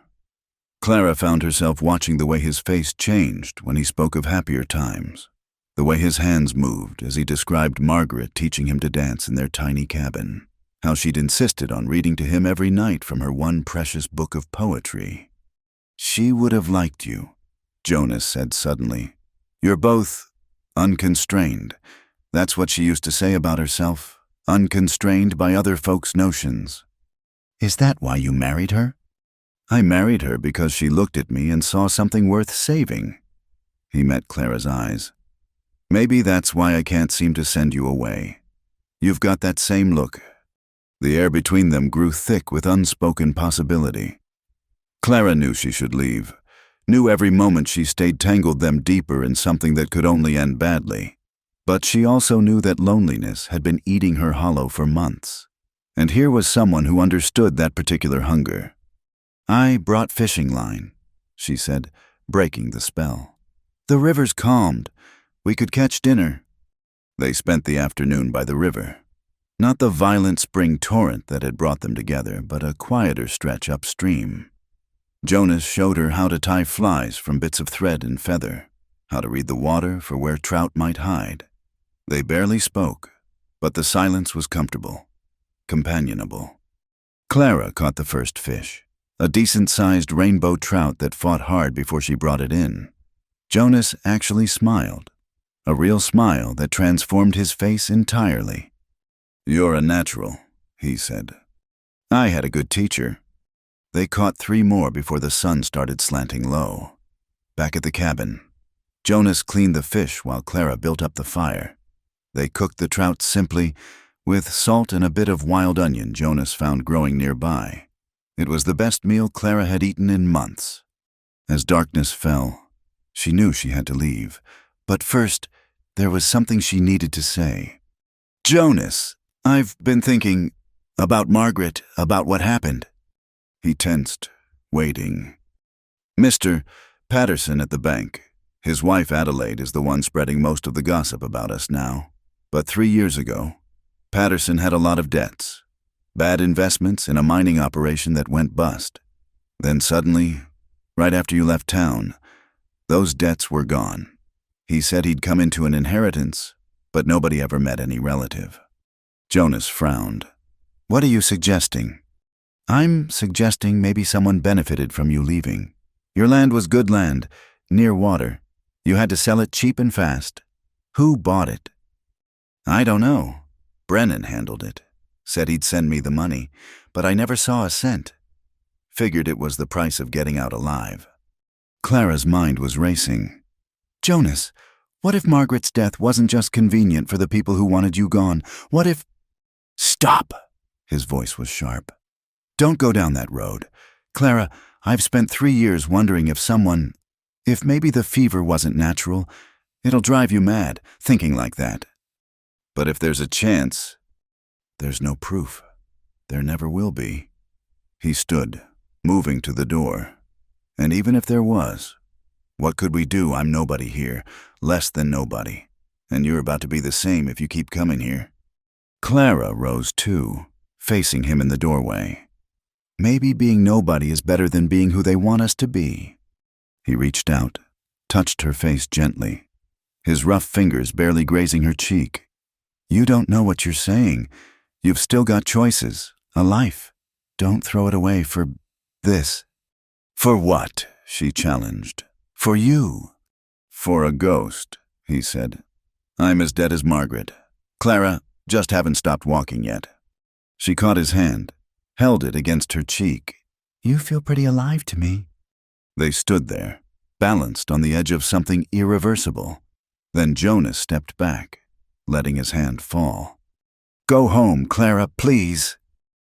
Clara found herself watching the way his face changed when he spoke of happier times, the way his hands moved as he described Margaret teaching him to dance in their tiny cabin, how she'd insisted on reading to him every night from her one precious book of poetry. She would have liked you, Jonas said suddenly. You're both unconstrained. That's what she used to say about herself, unconstrained by other folks' notions. Is that why you married her? I married her because she looked at me and saw something worth saving. He met Clara's eyes. Maybe that's why I can't seem to send you away. You've got that same look. The air between them grew thick with unspoken possibility. Clara knew she should leave, knew every moment she stayed tangled them deeper in something that could only end badly. But she also knew that loneliness had been eating her hollow for months. And here was someone who understood that particular hunger. I brought fishing line, she said, breaking the spell. The river's calmed. We could catch dinner. They spent the afternoon by the river. Not the violent spring torrent that had brought them together, but a quieter stretch upstream. Jonas showed her how to tie flies from bits of thread and feather, how to read the water for where trout might hide. They barely spoke, but the silence was comfortable, companionable. Clara caught the first fish, a decent-sized rainbow trout that fought hard before she brought it in. Jonas actually smiled, a real smile that transformed his face entirely. You're a natural, he said. I had a good teacher. They caught 3 more before the sun started slanting low. Back at the cabin, Jonas cleaned the fish while Clara built up the fire. They cooked the trout simply, with salt and a bit of wild onion Jonas found growing nearby. It was the best meal Clara had eaten in months. As darkness fell, she knew she had to leave. But first, there was something she needed to say. Jonas, I've been thinking about Margaret, about what happened. He tensed, waiting. Mr. Patterson at the bank. His wife Adelaide is the one spreading most of the gossip about us now. But 3 years ago, Patterson had a lot of debts. Bad investments in a mining operation that went bust. Then suddenly, right after you left town, those debts were gone. He said he'd come into an inheritance, but nobody ever met any relative. Jonas frowned. What are you suggesting? I'm suggesting maybe someone benefited from you leaving. Your land was good land, near water. You had to sell it cheap and fast. Who bought it? I don't know. Brennan handled it. Said he'd send me the money, but I never saw a cent. Figured it was the price of getting out alive. Clara's mind was racing. Jonas, what if Margaret's death wasn't just convenient for the people who wanted you gone? What if... Stop! His voice was sharp. Don't go down that road. Clara, I've spent 3 years wondering if maybe the fever wasn't natural. It'll drive you mad, thinking like that. But if there's a chance... There's no proof. There never will be. He stood, moving to the door. And even if there was, what could we do? I'm nobody here, less than nobody. And you're about to be the same if you keep coming here. Clara rose too, facing him in the doorway. Maybe being nobody is better than being who they want us to be. He reached out, touched her face gently, his rough fingers barely grazing her cheek. You don't know what you're saying. You've still got choices, a life. Don't throw it away for this. For what? She challenged. For you. For a ghost, he said. I'm as dead as Margaret. Clara, just haven't stopped walking yet. She caught his hand, held it against her cheek. You feel pretty alive to me. They stood there, balanced on the edge of something irreversible. Then Jonas stepped back, letting his hand fall. Go home, Clara, please.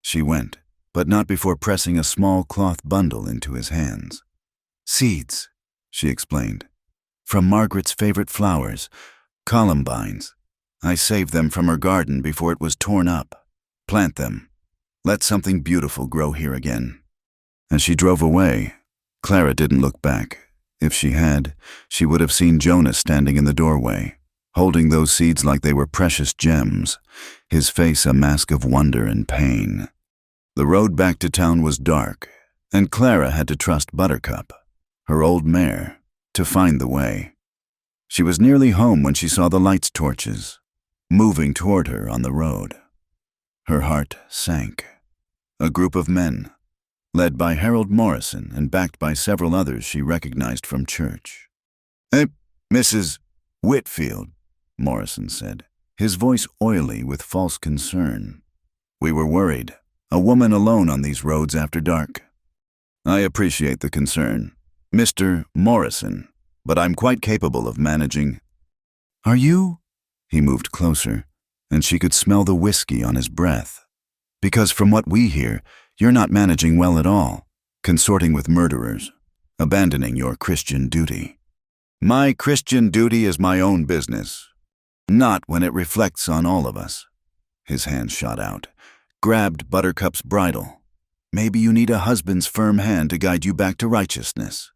She went, but not before pressing a small cloth bundle into his hands. Seeds, she explained. From Margaret's favorite flowers, columbines. I saved them from her garden before it was torn up. Plant them. Let something beautiful grow here again. As she drove away, Clara didn't look back. If she had, she would have seen Jonas standing in the doorway, holding those seeds like they were precious gems, his face a mask of wonder and pain. The road back to town was dark, and Clara had to trust Buttercup, her old mare, to find the way. She was nearly home when she saw the lights' torches, moving toward her on the road. Her heart sank. A group of men, led by Harold Morrison and backed by several others she recognized from church. Mrs. Whitfield, Morrison said, his voice oily with false concern. We were worried. A woman alone on these roads after dark. I appreciate the concern, Mr. Morrison, but I'm quite capable of managing. Are you? He moved closer, and she could smell the whiskey on his breath. Because from what we hear, you're not managing well at all, consorting with murderers, abandoning your Christian duty. My Christian duty is my own business, not when it reflects on all of us. His hand shot out, grabbed Buttercup's bridle. Maybe you need a husband's firm hand to guide you back to righteousness.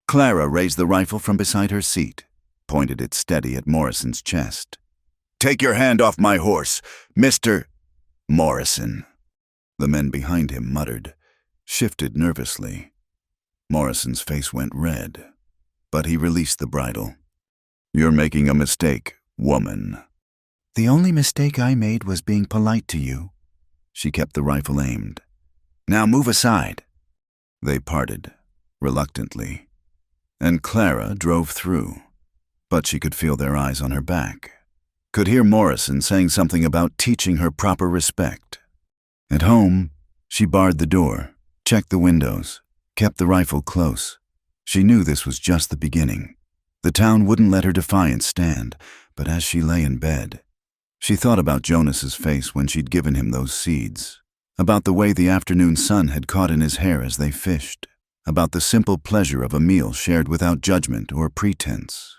Clara raised the rifle from beside her seat, pointed it steady at Morrison's chest. Take your hand off my horse, Mr. Morrison. The men behind him muttered, shifted nervously. Morrison's face went red, but he released the bridle. You're making a mistake, woman. The only mistake I made was being polite to you. She kept the rifle aimed. Now move aside. They parted, reluctantly, and Clara drove through, but she could feel their eyes on her back, could hear Morrison saying something about teaching her proper respect. At home, she barred the door, checked the windows, kept the rifle close. She knew this was just the beginning. The town wouldn't let her defiance stand, but as she lay in bed, she thought about Jonas's face when she'd given him those seeds, about the way the afternoon sun had caught in his hair as they fished, about the simple pleasure of a meal shared without judgment or pretense.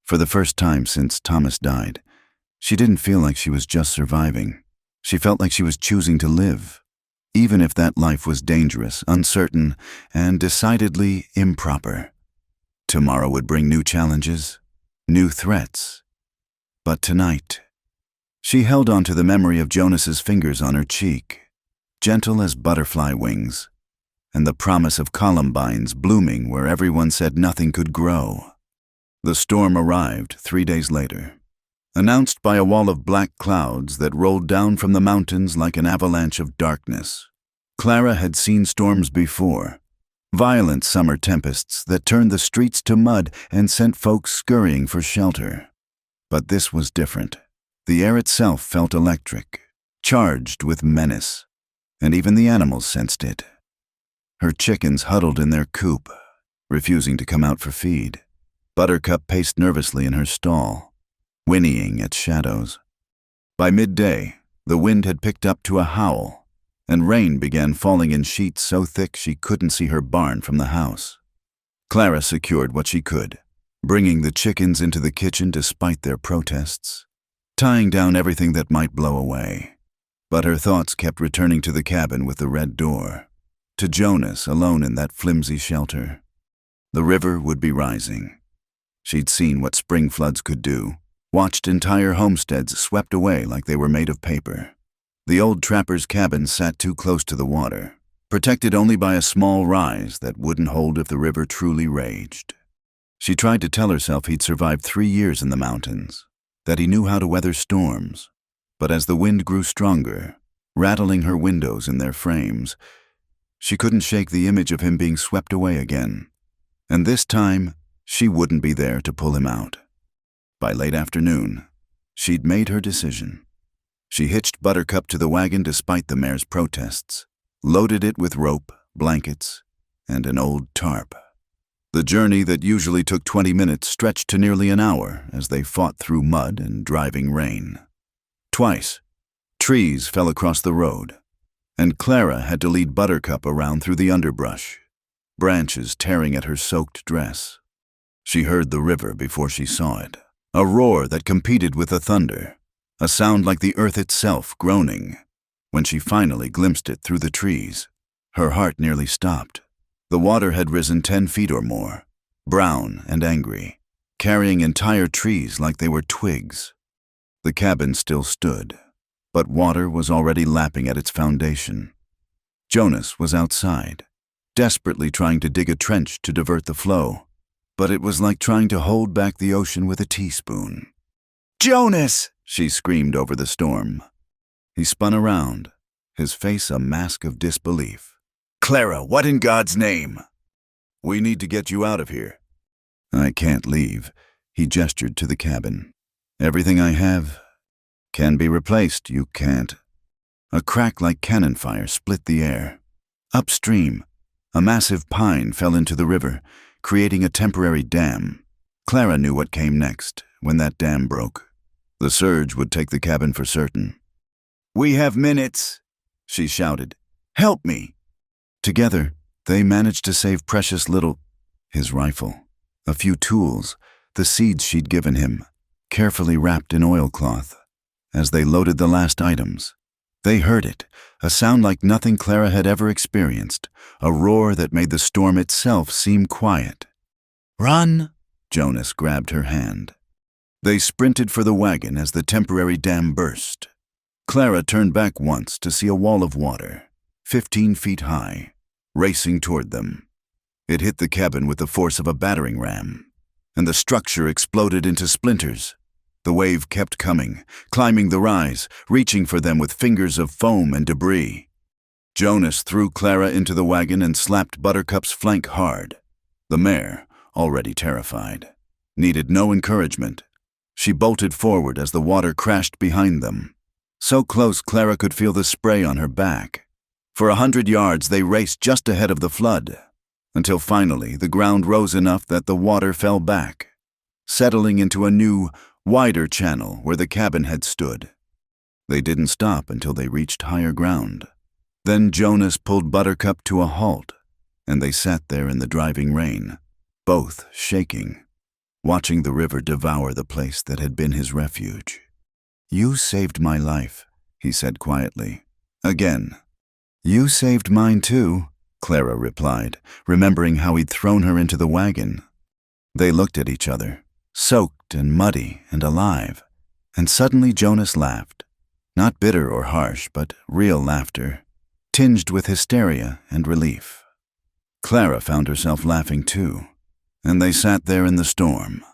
For the first time since Thomas died, she didn't feel like she was just surviving. She felt like she was choosing to live, even if that life was dangerous, uncertain, and decidedly improper. Tomorrow would bring new challenges, new threats. But tonight, she held on to the memory of Jonas's fingers on her cheek, gentle as butterfly wings, and the promise of columbines blooming where everyone said nothing could grow. The storm arrived 3 days later, announced by a wall of black clouds that rolled down from the mountains like an avalanche of darkness. Clara had seen storms before, violent summer tempests that turned the streets to mud and sent folks scurrying for shelter. But this was different. The air itself felt electric, charged with menace, and even the animals sensed it. Her chickens huddled in their coop, refusing to come out for feed. Buttercup paced nervously in her stall, whinnying at shadows. By midday, the wind had picked up to a howl, and rain began falling in sheets so thick she couldn't see her barn from the house. Clara secured what she could, bringing the chickens into the kitchen despite their protests, tying down everything that might blow away. But her thoughts kept returning to the cabin with the red door, to Jonas alone in that flimsy shelter. The river would be rising. She'd seen what spring floods could do, watched entire homesteads swept away like they were made of paper. The old trapper's cabin sat too close to the water, protected only by a small rise that wouldn't hold if the river truly raged. She tried to tell herself he'd survived 3 years in the mountains, that he knew how to weather storms, but as the wind grew stronger, rattling her windows in their frames, she couldn't shake the image of him being swept away again, and this time she wouldn't be there to pull him out. By late afternoon, she'd made her decision. She hitched Buttercup to the wagon despite the mare's protests, loaded it with rope, blankets, and an old tarp. The journey that usually took 20 minutes stretched to nearly an hour as they fought through mud and driving rain. Twice, trees fell across the road, and Clara had to lead Buttercup around through the underbrush, branches tearing at her soaked dress. She heard the river before she saw it, a roar that competed with the thunder, a sound like the earth itself groaning. When she finally glimpsed it through the trees, her heart nearly stopped. The water had risen 10 feet or more, brown and angry, carrying entire trees like they were twigs. The cabin still stood, but water was already lapping at its foundation. Jonas was outside, desperately trying to dig a trench to divert the flow, but it was like trying to hold back the ocean with a teaspoon. "Jonas!" she screamed over the storm. He spun around, his face a mask of disbelief. "Clara, what in God's name?" "We need to get you out of here." "I can't leave." He gestured to the cabin. "Everything I have can be replaced. You can't." A crack like cannon fire split the air. Upstream, a massive pine fell into the river, creating a temporary dam. Clara knew what came next when that dam broke. The surge would take the cabin for certain. "We have minutes," she shouted. "Help me." Together, they managed to save precious little, his rifle, a few tools, the seeds she'd given him, carefully wrapped in oilcloth. As they loaded the last items, they heard it, a sound like nothing Clara had ever experienced, a roar that made the storm itself seem quiet. "Run!" Jonas grabbed her hand. They sprinted for the wagon as the temporary dam burst. Clara turned back once to see a wall of water, 15 feet high, racing toward them. It hit the cabin with the force of a battering ram, and the structure exploded into splinters. The wave kept coming, climbing the rise, reaching for them with fingers of foam and debris. Jonas threw Clara into the wagon and slapped Buttercup's flank hard. The mare, already terrified, needed no encouragement. She bolted forward as the water crashed behind them. So close Clara could feel the spray on her back. For 100 yards they raced just ahead of the flood, until finally the ground rose enough that the water fell back, settling into a new, wider channel where the cabin had stood. They didn't stop until they reached higher ground. Then Jonas pulled Buttercup to a halt, and they sat there in the driving rain, both shaking, watching the river devour the place that had been his refuge. "You saved my life," he said quietly. Again. "You saved mine too," Clara replied, remembering how he'd thrown her into the wagon. They looked at each other, soaked and muddy and alive, and suddenly Jonas laughed. Not bitter or harsh, but real laughter, tinged with hysteria and relief. Clara found herself laughing too, and they sat there in the storm,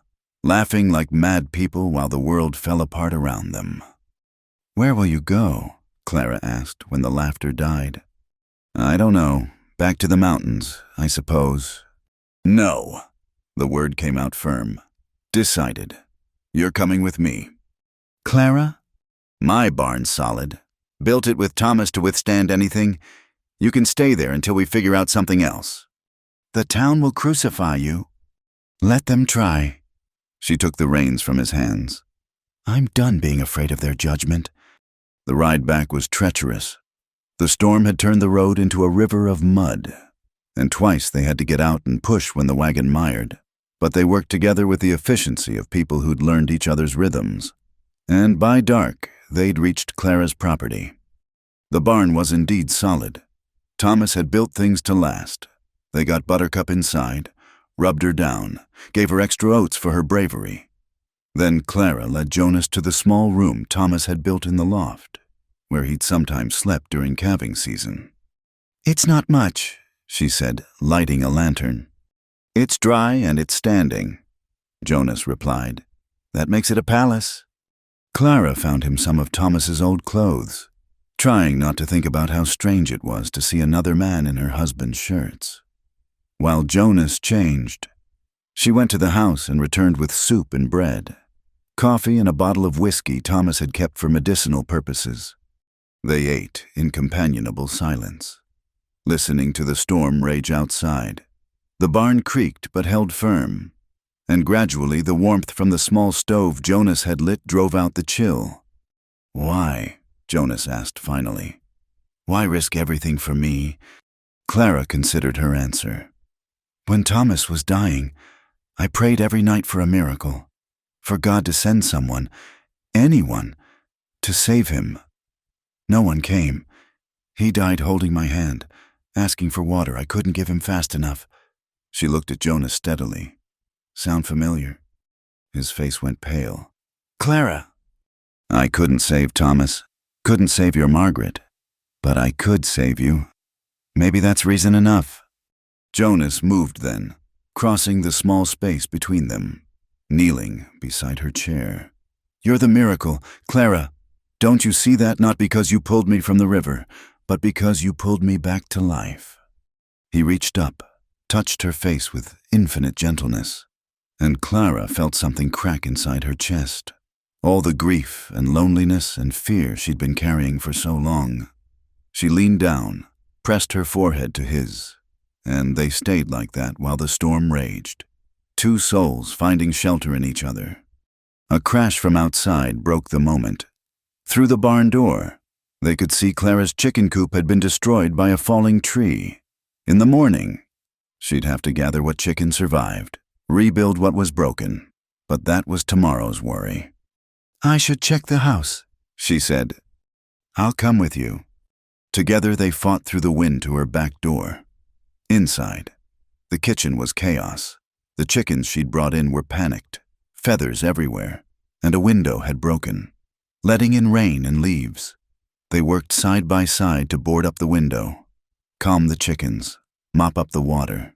laughing like mad people while the world fell apart around them. "Where will you go?" Clara asked when the laughter died. "I don't know. Back to the mountains, I suppose." "No." The word came out firm. "Decided. You're coming with me." "Clara?" "My barn's solid. Built it with Thomas to withstand anything. You can stay there until we figure out something else." "The town will crucify you." "Let them try." She took the reins from his hands. "I'm done being afraid of their judgment." The ride back was treacherous. The storm had turned the road into a river of mud, and twice they had to get out and push when the wagon mired. But they worked together with the efficiency of people who'd learned each other's rhythms. And by dark, they'd reached Clara's property. The barn was indeed solid. Thomas had built things to last. They got Buttercup inside, rubbed her down, gave her extra oats for her bravery. Then Clara led Jonas to the small room Thomas had built in the loft, where he'd sometimes slept during calving season. "It's not much," she said, lighting a lantern. "It's dry and it's standing," Jonas replied. "That makes it a palace." Clara found him some of Thomas's old clothes, trying not to think about how strange it was to see another man in her husband's shirts. While Jonas changed, she went to the house and returned with soup and bread, coffee and a bottle of whiskey Thomas had kept for medicinal purposes. They ate in companionable silence. listening to the storm rage outside. The barn creaked but held firm, and gradually the warmth from the small stove Jonas had lit drove out the chill. "Why?" Jonas asked finally. "Why risk everything for me?" Clara considered her answer. "When Thomas was dying, I prayed every night for a miracle, for God to send someone, anyone, to save him. No one came. He died holding my hand, asking for water I couldn't give him fast enough." She looked at Jonas steadily. "Sound familiar?" His face went pale. "Clara." "I couldn't save Thomas, couldn't save your Margaret, but I could save you. Maybe that's reason enough." Jonas moved then, crossing the small space between them, kneeling beside her chair. "You're the miracle, Clara. Don't you see that? Not because you pulled me from the river, but because you pulled me back to life." He reached up, touched her face with infinite gentleness, and Clara felt something crack inside her chest. All the grief and loneliness and fear she'd been carrying for so long. She leaned down, pressed her forehead to his, and they stayed like that while the storm raged. Two souls finding shelter in each other. A crash from outside broke the moment. Through the barn door, they could see Clara's chicken coop had been destroyed by a falling tree. In the morning, she'd have to gather what chicken survived, rebuild what was broken, but that was tomorrow's worry. "I should check the house," she said. "I'll come with you." Together they fought through the wind to her back door. Inside, the kitchen was chaos. The chickens she'd brought in were panicked, feathers everywhere, and a window had broken, letting in rain and leaves. They worked side by side to board up the window, calm the chickens, mop up the water.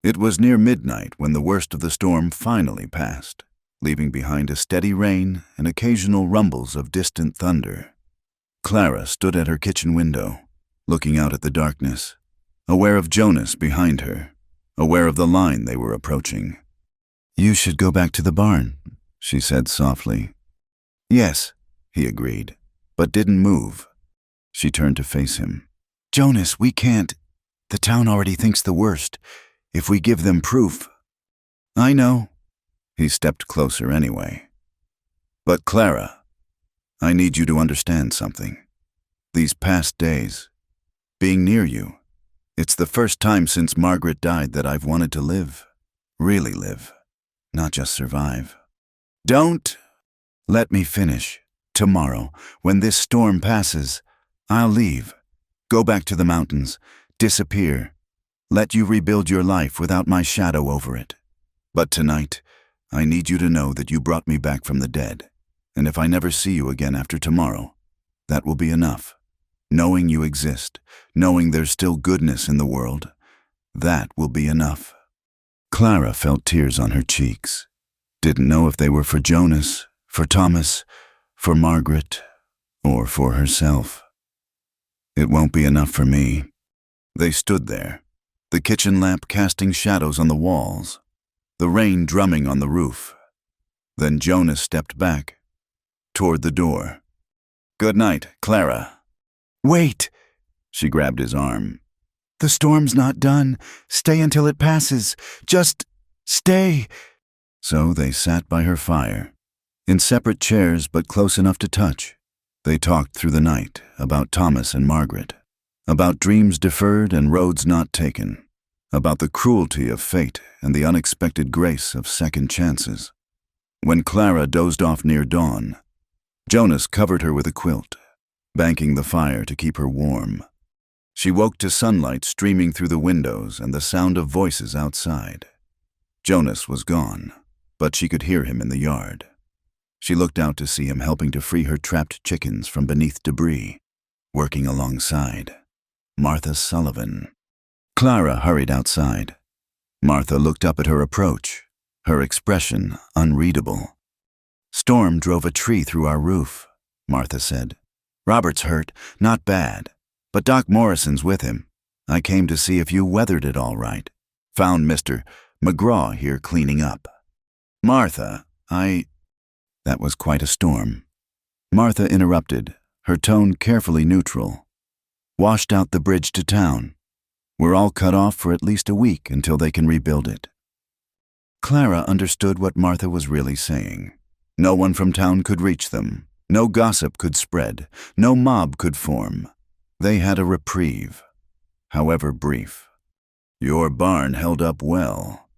It was near midnight when the worst of the storm finally passed, leaving behind a steady rain and occasional rumbles of distant thunder. Clara stood at her kitchen window, looking out at the darkness, aware of Jonas behind her, aware of the line they were approaching. "You should go back to the barn," she said softly. "Yes," he agreed, but didn't move. She turned to face him. "Jonas, we can't. The town already thinks the worst. If we give them proof." "I know." He stepped closer anyway. "But Clara, I need you to understand something. These past days, being near you, it's the first time since Margaret died that I've wanted to live. Really live. Not just survive." "Don't." "Let me finish. Tomorrow, when this storm passes, I'll leave. Go back to the mountains. Disappear. Let you rebuild your life without my shadow over it. But tonight, I need you to know that you brought me back from the dead. And if I never see you again after tomorrow, that will be enough. Knowing you exist, knowing there's still goodness in the world, that will be enough." Clara felt tears on her cheeks. Didn't know if they were for Jonas, for Thomas, for Margaret, or for herself. "It won't be enough for me." They stood there, the kitchen lamp casting shadows on the walls, the rain drumming on the roof. Then Jonas stepped back, toward the door. "Good night, Clara." "Wait!" She grabbed his arm. "The storm's not done. Stay until it passes. Just stay." So they sat by her fire, in separate chairs but close enough to touch. They talked through the night about Thomas and Margaret, about dreams deferred and roads not taken, about the cruelty of fate and the unexpected grace of second chances. When Clara dozed off near dawn, Jonas covered her with a quilt, banking the fire to keep her warm. She woke to sunlight streaming through the windows and the sound of voices outside. Jonas was gone, but she could hear him in the yard. She looked out to see him helping to free her trapped chickens from beneath debris, working alongside Martha Sullivan. Clara hurried outside. Martha looked up at her approach, her expression unreadable. "Storm drove a tree through our roof," Martha said. "Robert's hurt, not bad, but Doc Morrison's with him. I came to see if you weathered it all right. Found Mr. McGraw here cleaning up." "Martha, That was quite a storm. Martha interrupted, her tone carefully neutral. "Washed out the bridge to town. We're all cut off for at least a week until they can rebuild it." Clara understood what Martha was really saying. No one from town could reach them. No gossip could spread. No mob could form. They had a reprieve, however brief. "Your barn held up well,"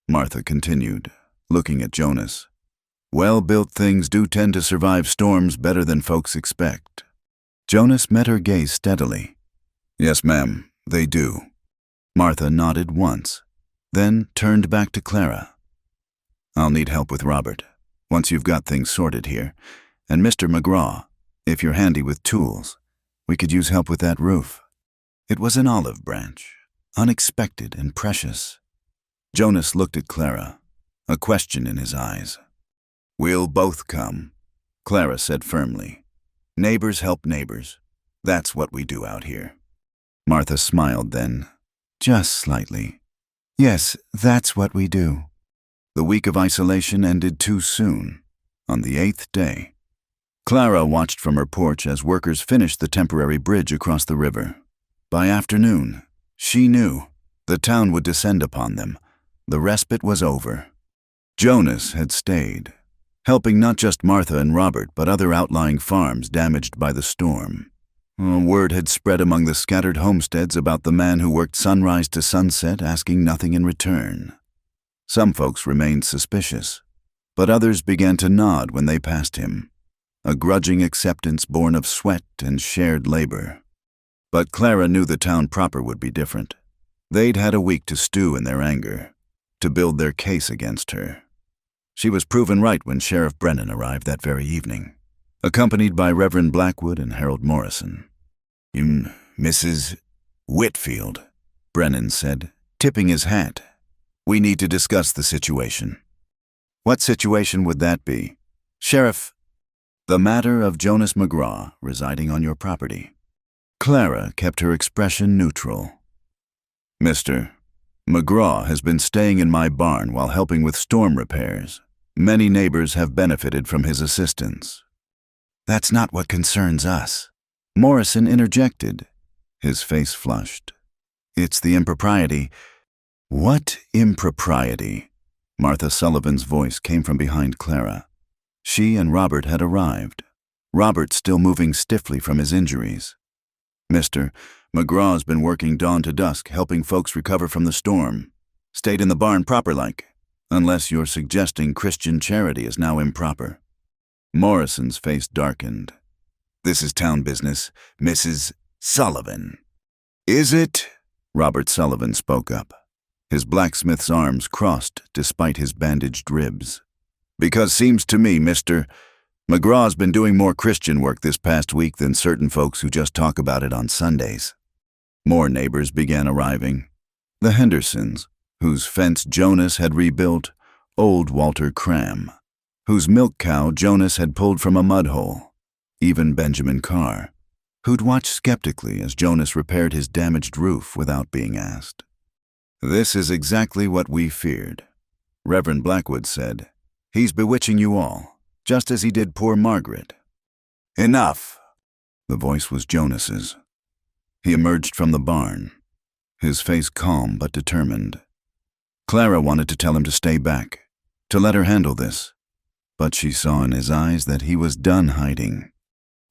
Martha continued, looking at Jonas. "Well-built things do tend to survive storms better than folks expect." Jonas met her gaze steadily. "Yes, ma'am, they do." Martha nodded once, then turned back to Clara. "I'll need help with Robert, once you've got things sorted here. And Mr. McGraw, if you're handy with tools, we could use help with that roof." It was an olive branch, unexpected and precious. Jonas looked at Clara, a question in his eyes. "We'll both come," Clara said firmly. "Neighbors help neighbors. That's what we do out here." Martha smiled then, just slightly. "Yes, that's what we do." The week of isolation ended too soon, on the 8th day. Clara watched from her porch as workers finished the temporary bridge across the river. By afternoon, she knew the town would descend upon them. The respite was over. Jonas had stayed, helping not just Martha and Robert, but other outlying farms damaged by the storm. Word had spread among the scattered homesteads about the man who worked sunrise to sunset, asking nothing in return. Some folks remained suspicious, but others began to nod when they passed him, a grudging acceptance born of sweat and shared labor. But Clara knew the town proper would be different. They'd had a week to stew in their anger, to build their case against her. She was proven right when Sheriff Brennan arrived that very evening, accompanied by Reverend Blackwood and Harold Morrison. "Mrs. Whitfield," Brennan said, tipping his hat. "We need to discuss the situation." "What situation would that be?" "Sheriff, the matter of Jonas McGraw residing on your property." Clara kept her expression neutral. "Mr. McGraw has been staying in my barn while helping with storm repairs. Many neighbors have benefited from his assistance." "That's not what concerns us," Morrison interjected. His face flushed. "It's the impropriety." "What impropriety?" Martha Sullivan's voice came from behind Clara. She and Robert had arrived, Robert still moving stiffly from his injuries. "Mr. McGraw's been working dawn to dusk, helping folks recover from the storm. Stayed in the barn proper-like, unless you're suggesting Christian charity is now improper." Morrison's face darkened. "This is town business, Mrs. Sullivan." "Is it?" Robert Sullivan spoke up. His blacksmith's arms crossed despite his bandaged ribs. "Because seems to me, Mr. McGraw's been doing more Christian work this past week than certain folks who just talk about it on Sundays." More neighbors began arriving. The Hendersons, whose fence Jonas had rebuilt, old Walter Cram, whose milk cow Jonas had pulled from a mud hole, even Benjamin Carr, who'd watched skeptically as Jonas repaired his damaged roof without being asked. "This is exactly what we feared," Reverend Blackwood said. "He's bewitching you all, just as he did poor Margaret." "Enough!" The voice was Jonas's. He emerged from the barn, his face calm but determined. Clara wanted to tell him to stay back, to let her handle this, but she saw in his eyes that he was done hiding.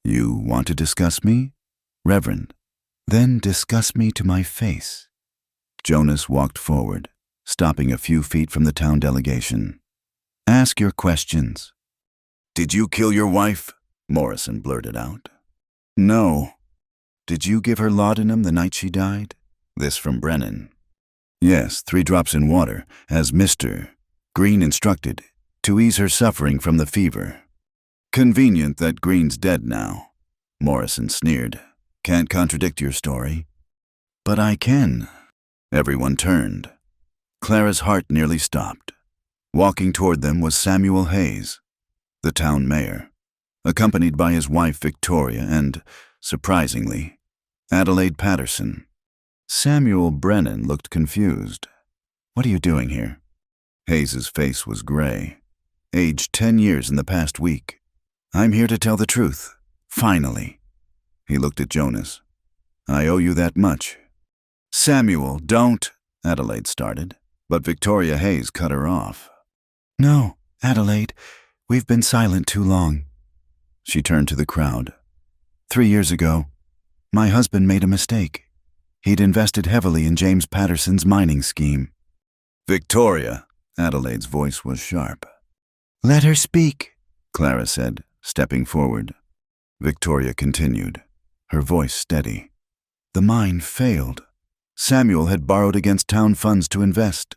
"You want to discuss me, Reverend? Then discuss me to my face." Jonas walked forward, stopping a few feet from the town delegation. "Ask your questions." "Did you kill your wife?" Morrison blurted out. "No." "Did you give her laudanum the night she died?" This from Brennan. "Yes, 3 drops in water, as Mr. Green instructed, to ease her suffering from the fever." "Convenient that Green's dead now," Morrison sneered. "Can't contradict your story." "But I can." Everyone turned. Clara's heart nearly stopped. Walking toward them was Samuel Hayes, the town mayor, accompanied by his wife Victoria and, surprisingly, Adelaide Patterson. Samuel Brennan looked confused. "What are you doing here?" Hayes's face was gray. "Aged 10 years in the past week. I'm here to tell the truth. Finally." He looked at Jonas. "I owe you that much." Samuel, don't, Adelaide started, but Victoria Hayes cut her off. No, Adelaide, we've been silent too long. She turned to the crowd. 3 years ago, my husband made a mistake. He'd invested heavily in James Patterson's mining scheme. Victoria, Adelaide's voice was sharp. Let her speak, Clara said, stepping forward. Victoria continued, her voice steady. The mine failed. Samuel had borrowed against town funds to invest.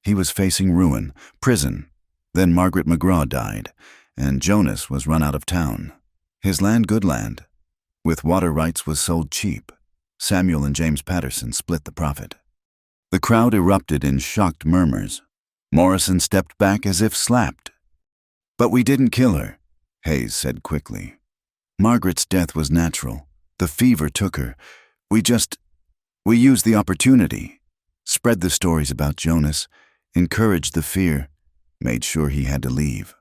He was facing ruin, prison. Then Margaret McGraw died, and Jonas was run out of town. His land good land. With water rights was sold cheap. Samuel and James Patterson split the profit. The crowd erupted in shocked murmurs. Morrison stepped back as if slapped. But we didn't kill her, Hayes said quickly. Margaret's death was natural. The fever took her. We used the opportunity, spread the stories about Jonas, encouraged the fear, made sure he had to leave.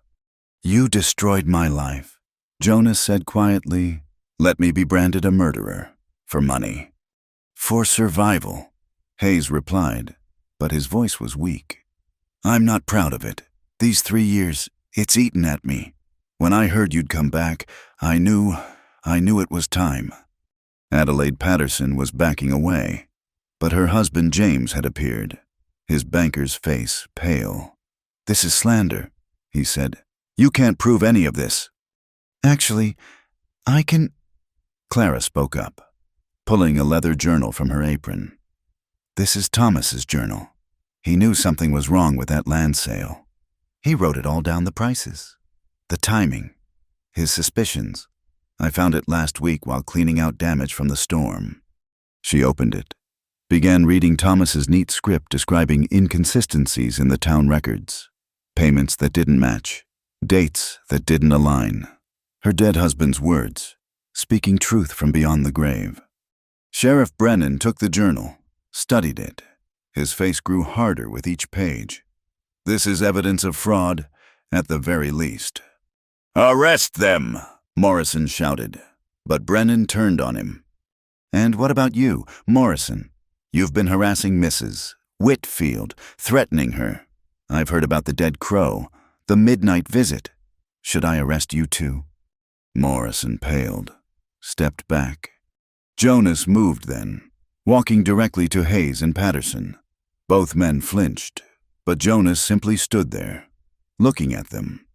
You destroyed my life, Jonas said quietly. Let me be branded a murderer. For money. For survival, Hayes replied, but his voice was weak. I'm not proud of it. These 3 years, it's eaten at me. When I heard you'd come back, I knew it was time. Adelaide Patterson was backing away, but her husband James had appeared, his banker's face pale. This is slander, he said. You can't prove any of this. Actually, I can... Clara spoke up, pulling a leather journal from her apron. This is Thomas's journal. He knew something was wrong with that land sale. He wrote it all down, the prices, the timing, his suspicions. I found it last week while cleaning out damage from the storm. She opened it, began reading Thomas's neat script describing inconsistencies in the town records, payments that didn't match, dates that didn't align, her dead husband's words, speaking truth from beyond the grave. Sheriff Brennan took the journal, studied it. His face grew harder with each page. This is evidence of fraud, at the very least. Arrest them, Morrison shouted, but Brennan turned on him. And what about you, Morrison? You've been harassing Mrs. Whitfield, threatening her. I've heard about the dead crow, the midnight visit. Should I arrest you too? Morrison paled, stepped back. Jonas moved then, walking directly to Hayes and Patterson. Both men flinched, but Jonas simply stood there, looking at them.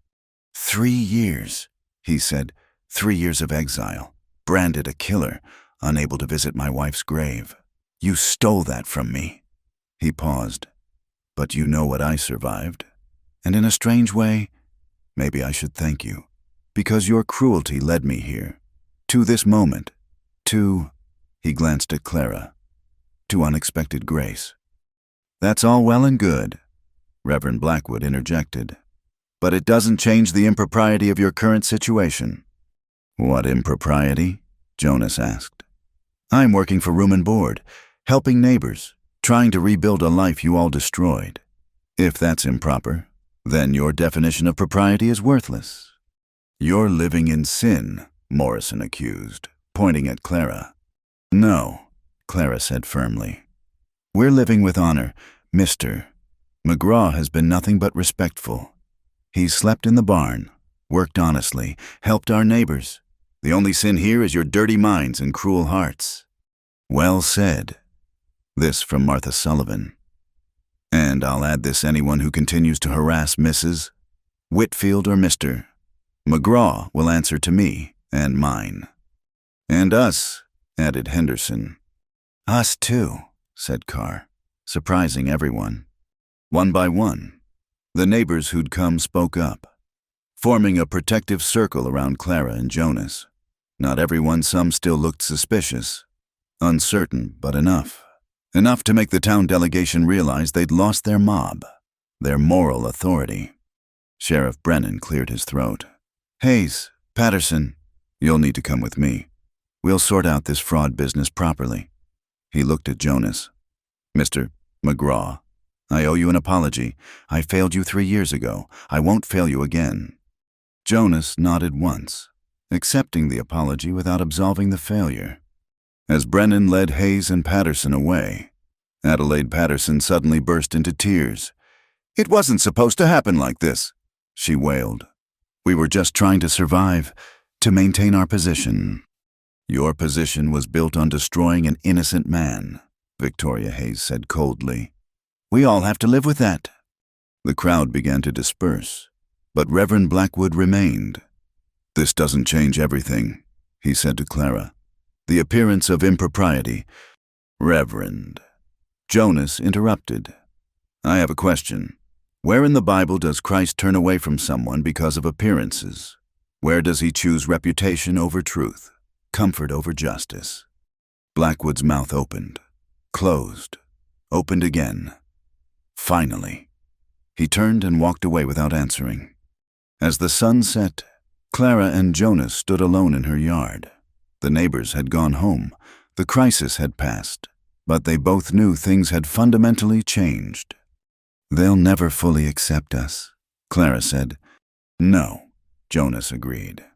3 years, he said, 3 years of exile, branded a killer, unable to visit my wife's grave. You stole that from me. He paused. But you know what I survived. And in a strange way, maybe I should thank you, because your cruelty led me here, to this moment, to, he glanced at Clara, to unexpected grace. That's all well and good, Reverend Blackwood interjected, but it doesn't change the impropriety of your current situation. What impropriety? Jonas asked. I'm working for room and board, helping neighbors, trying to rebuild a life you all destroyed. If that's improper, then your definition of propriety is worthless. You're living in sin, Morrison accused, pointing at Clara. No, Clara said firmly. We're living with honor, Mr. McGraw has been nothing but respectful. He's slept in the barn, worked honestly, helped our neighbors. The only sin here is your dirty minds and cruel hearts. Well said. This from Martha Sullivan. And I'll add this: anyone who continues to harass Mrs. Whitfield or Mr. McGraw will answer to me and mine. And us, added Henderson. Us too, said Carr, surprising everyone. One by one, the neighbors who'd come spoke up, forming a protective circle around Clara and Jonas. Not everyone, some still looked suspicious, uncertain, but enough. Enough to make the town delegation realize they'd lost their mob, their moral authority. Sheriff Brennan cleared his throat. Hayes, Patterson, you'll need to come with me. We'll sort out this fraud business properly. He looked at Jonas. Mr. McGraw, I owe you an apology. I failed you 3 years ago. I won't fail you again. Jonas nodded once, accepting the apology without absolving the failure. As Brennan led Hayes and Patterson away, Adelaide Patterson suddenly burst into tears. "It wasn't supposed to happen like this," she wailed. "We were just trying to survive, to maintain our position." "Your position was built on destroying an innocent man," Victoria Hayes said coldly. "We all have to live with that." The crowd began to disperse, but Reverend Blackwood remained. "This doesn't change everything," he said to Clara. "The appearance of impropriety—" "Reverend," Jonas interrupted. "I have a question. Where in the Bible does Christ turn away from someone because of appearances? Where does he choose reputation over truth, comfort over justice?" Blackwood's mouth opened, closed, opened again. Finally, he turned and walked away without answering. As the sun set, Clara and Jonas stood alone in her yard. The neighbors had gone home. The crisis had passed, but they both knew things had fundamentally changed. "They'll never fully accept us," Clara said. "No," Jonas agreed.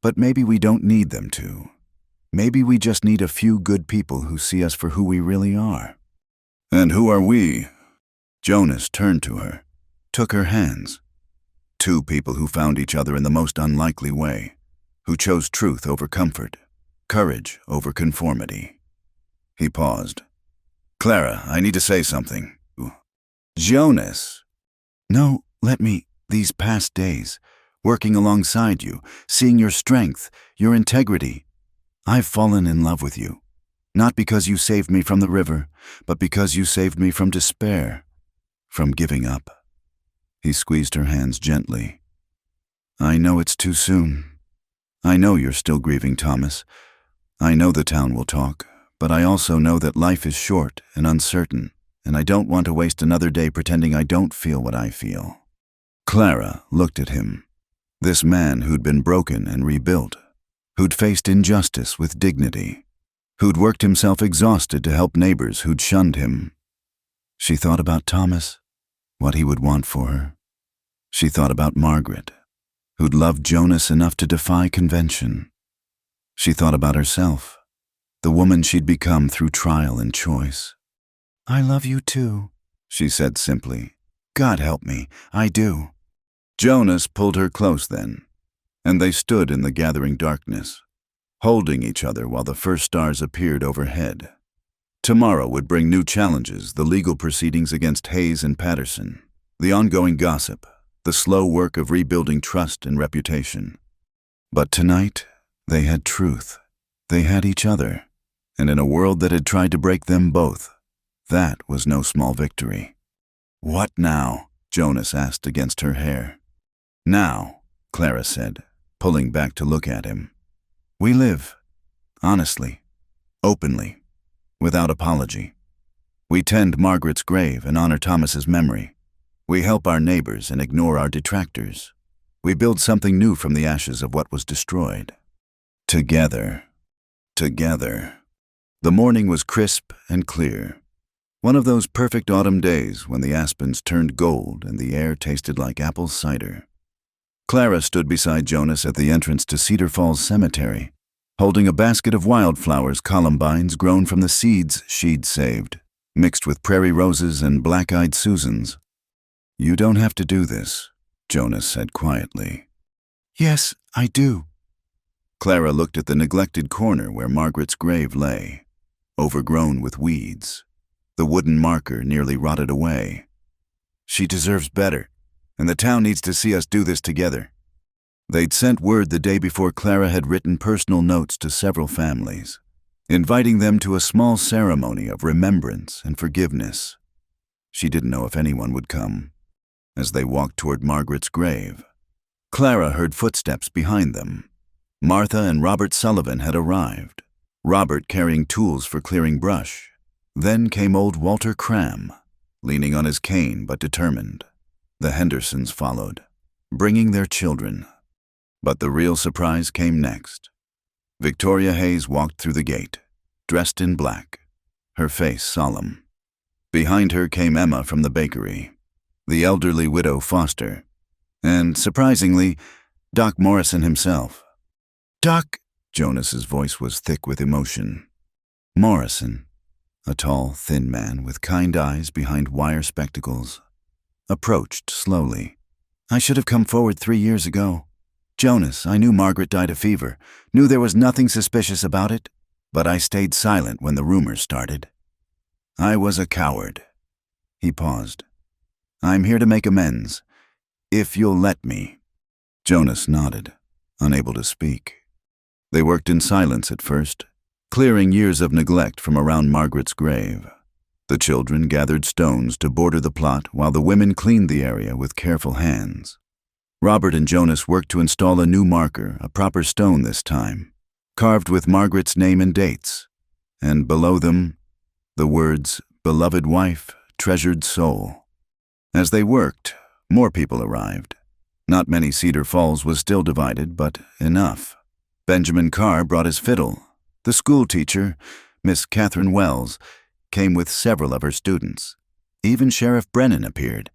"But maybe we don't need them to. Maybe we just need a few good people who see us for who we really are." "And who are we?" Jonas turned to her, took her hands. "Two people who found each other in the most unlikely way, who chose truth over comfort, courage over conformity." He paused. "Clara, I need to say something." "Jonas." "No, let me. These past days, working alongside you, seeing your strength, your integrity, I've fallen in love with you. Not because you saved me from the river, but because you saved me from despair, from giving up." He squeezed her hands gently. "I know it's too soon. I know you're still grieving Thomas. I know the town will talk, but I also know that life is short and uncertain, and I don't want to waste another day pretending I don't feel what I feel." Clara looked at him, this man who'd been broken and rebuilt, who'd faced injustice with dignity, who'd worked himself exhausted to help neighbors who'd shunned him. She thought about Thomas, what he would want for her. She thought about Margaret, who'd loved Jonas enough to defy convention. She thought about herself, the woman she'd become through trial and choice. "I love you too," she said simply. "God help me, I do." Jonas pulled her close then, and they stood in the gathering darkness, holding each other while the first stars appeared overhead. Tomorrow would bring new challenges, the legal proceedings against Hayes and Patterson, the ongoing gossip, the slow work of rebuilding trust and reputation. But tonight, they had truth. They had each other, and in a world that had tried to break them both, that was no small victory. "What now?" Jonas asked against her hair. "Now," Clara said, pulling back to look at him. "We live, honestly, openly, without apology. We tend Margaret's grave and honor Thomas's memory. We help our neighbors and ignore our detractors. We build something new from the ashes of what was destroyed. Together. Together." The morning was crisp and clear. One of those perfect autumn days when the aspens turned gold and the air tasted like apple cider. Clara stood beside Jonas at the entrance to Cedar Falls Cemetery, holding a basket of wildflowers, columbines grown from the seeds she'd saved, mixed with prairie roses and black-eyed Susans. "You don't have to do this," Jonas said quietly. "Yes, I do." Clara looked at the neglected corner where Margaret's grave lay, overgrown with weeds, the wooden marker nearly rotted away. "She deserves better, and the town needs to see us do this together." They'd sent word the day before Clara had written personal notes to several families, inviting them to a small ceremony of remembrance and forgiveness. She didn't know if anyone would come. As they walked toward Margaret's grave, Clara heard footsteps behind them. Martha and Robert Sullivan had arrived, Robert carrying tools for clearing brush. Then came old Walter Cram, leaning on his cane but determined. The Hendersons followed, bringing their children. But the real surprise came next. Victoria Hayes walked through the gate, dressed in black, her face solemn. Behind her came Emma from the bakery, the elderly widow Foster, and, surprisingly, Doc Morrison himself. "Doc," Jonas's voice was thick with emotion. "Morrison, A tall, thin man with kind eyes behind wire spectacles approached slowly. "I should have come forward 3 years ago. Jonas, I knew Margaret died of fever, knew there was nothing suspicious about it, but I stayed silent when the rumors started. I was a coward." He paused. "I'm here to make amends, if you'll let me." Jonas nodded, unable to speak. They worked in silence at first, clearing years of neglect from around Margaret's grave. The children gathered stones to border the plot while the women cleaned the area with careful hands. Robert and Jonas worked to install a new marker, a proper stone this time, carved with Margaret's name and dates, and below them, the words, "Beloved wife, treasured soul." As they worked, more people arrived. Not many. Cedar Falls was still divided, but enough. Benjamin Carr brought his fiddle. The school teacher, Miss Catherine Wells, came with several of her students. Even Sheriff Brennan appeared,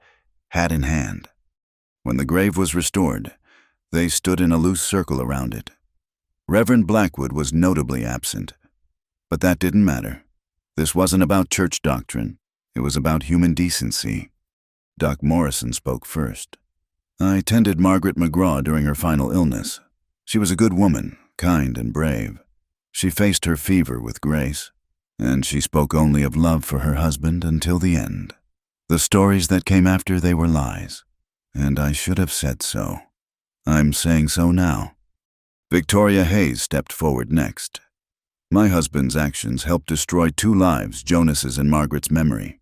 hat in hand. When the grave was restored, they stood in a loose circle around it. Reverend Blackwood was notably absent, but that didn't matter. This wasn't about church doctrine. It was about human decency. Doc Morrison spoke first. "I tended Margaret McGraw during her final illness. She was a good woman, kind and brave. She faced her fever with grace, and she spoke only of love for her husband until the end. The stories that came after, they were lies, and I should have said so. I'm saying so now." Victoria Hayes stepped forward next. "My husband's actions helped destroy 2 lives, Jonas's and Margaret's memory.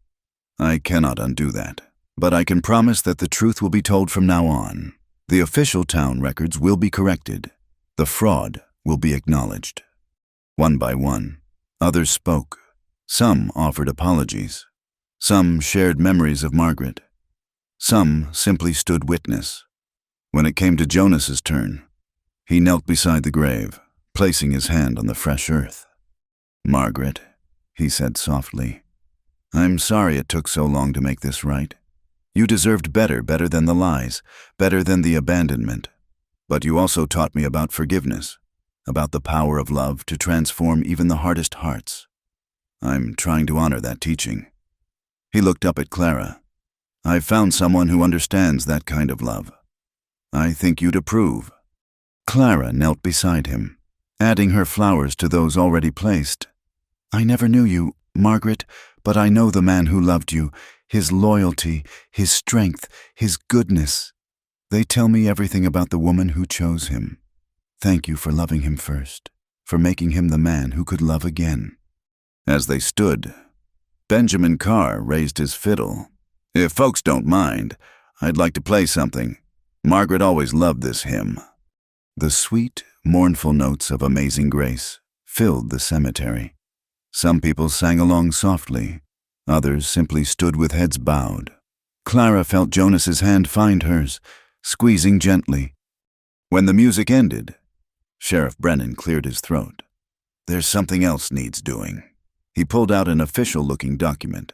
I cannot undo that, but I can promise that the truth will be told from now on. The official town records will be corrected. The fraud will be acknowledged." One by one, others spoke. Some offered apologies. Some shared memories of Margaret. Some simply stood witness. When it came to Jonas's turn, he knelt beside the grave, placing his hand on the fresh earth. "Margaret," he said softly, "I'm sorry it took so long to make this right. You deserved better than the lies, better than the abandonment. But you also taught me about forgiveness, about the power of love to transform even the hardest hearts. I'm trying to honor that teaching." He looked up at Clara. "I've found someone who understands that kind of love. I think you'd approve." Clara knelt beside him, adding her flowers to those already placed. "I never knew you, Margaret, but I know the man who loved you, his loyalty, his strength, his goodness. They tell me everything about the woman who chose him. Thank you for loving him first, for making him the man who could love again." As they stood, Benjamin Carr raised his fiddle. "If folks don't mind, I'd like to play something. Margaret always loved this hymn." The sweet, mournful notes of Amazing Grace filled the cemetery. Some people sang along softly. Others simply stood with heads bowed. Clara felt Jonas's hand find hers, squeezing gently. When the music ended, Sheriff Brennan cleared his throat. "There's something else needs doing." He pulled out an official-looking document.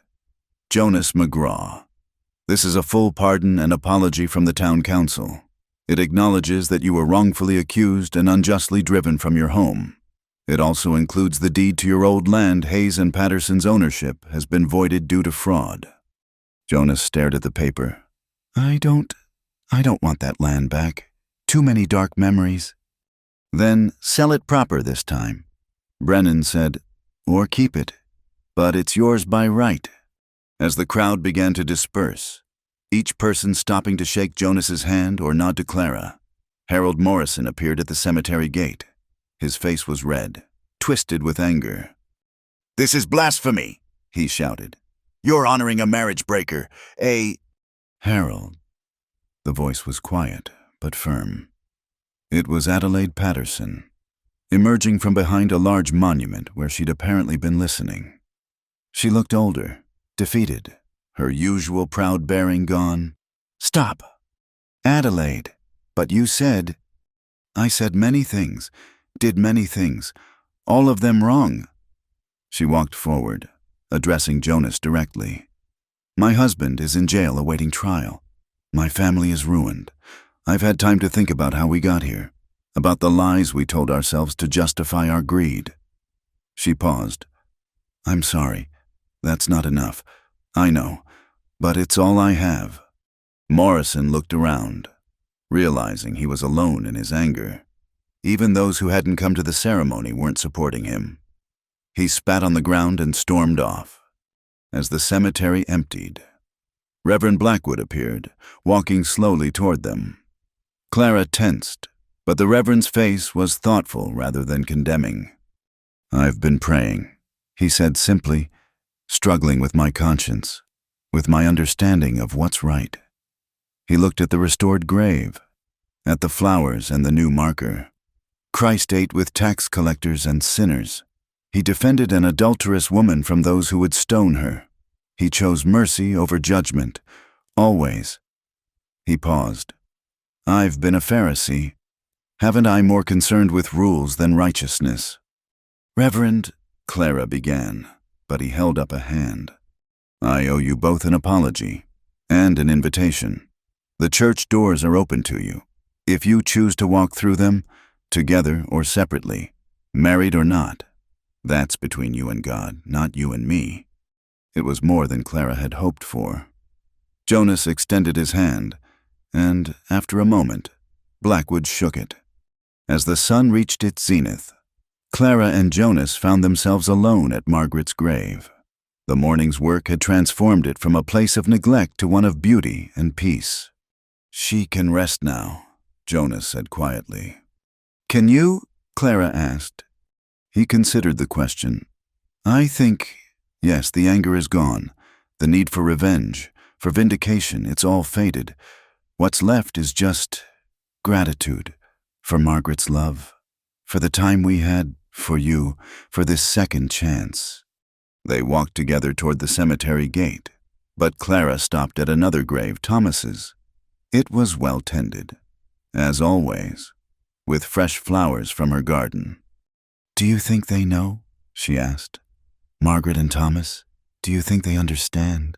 "Jonas McGraw. This is a full pardon and apology from the town council. It acknowledges that you were wrongfully accused and unjustly driven from your home. It also includes the deed to your old land Hayes and Patterson's ownership has been voided due to fraud." Jonas stared at the paper. I don't want that land back. Too many dark memories." "Then sell it proper this time." Brennan said, "Or keep it, but it's yours by right." As the crowd began to disperse, each person stopping to shake Jonas's hand or nod to Clara, Harold Morrison appeared at the cemetery gate. His face was red, twisted with anger. "This is blasphemy," he shouted. "You're honoring a marriage breaker, Harold." The voice was quiet, but firm. It was Adelaide Patterson, emerging from behind a large monument where she'd apparently been listening. She looked older, defeated, her usual proud bearing gone. "Stop! Adelaide, but you said—" "I said many things, did many things, all of them wrong." She walked forward, addressing Jonas directly. "My husband is in jail awaiting trial. My family is ruined. I've had time to think about how we got here, about the lies we told ourselves to justify our greed." She paused. "I'm sorry. That's not enough. I know, but it's all I have." Morrison looked around, realizing he was alone in his anger. Even those who hadn't come to the ceremony weren't supporting him. He spat on the ground and stormed off. As the cemetery emptied, Reverend Blackwood appeared, walking slowly toward them. Clara tensed, but the Reverend's face was thoughtful rather than condemning. "I've been praying," he said simply, "struggling with my conscience, with my understanding of what's right." He looked at the restored grave, at the flowers and the new marker. Christ ate with tax collectors and sinners. He defended an adulterous woman from those who would stone her. He chose mercy over judgment, always. He paused. "I've been a Pharisee. Haven't I more concerned with rules than righteousness?" "Reverend," Clara began, but he held up a hand. "I owe you both an apology and an invitation. The church doors are open to you. If you choose to walk through them, together or separately, married or not, that's between you and God, not you and me." It was more than Clara had hoped for. Jonas extended his hand, and, after a moment, Blackwood shook it. As the sun reached its zenith, Clara and Jonas found themselves alone at Margaret's grave. The morning's work had transformed it from a place of neglect to one of beauty and peace. "She can rest now," Jonas said quietly. "Can you?" Clara asked. He considered the question. "I think, yes, the anger is gone. The need for revenge, for vindication, it's all faded. What's left is just gratitude for Margaret's love, for the time we had, for you, for this second chance." They walked together toward the cemetery gate, but Clara stopped at another grave, Thomas's. It was well tended, as always, with fresh flowers from her garden. "Do you think they know?" she asked. "Margaret and Thomas, do you think they understand?"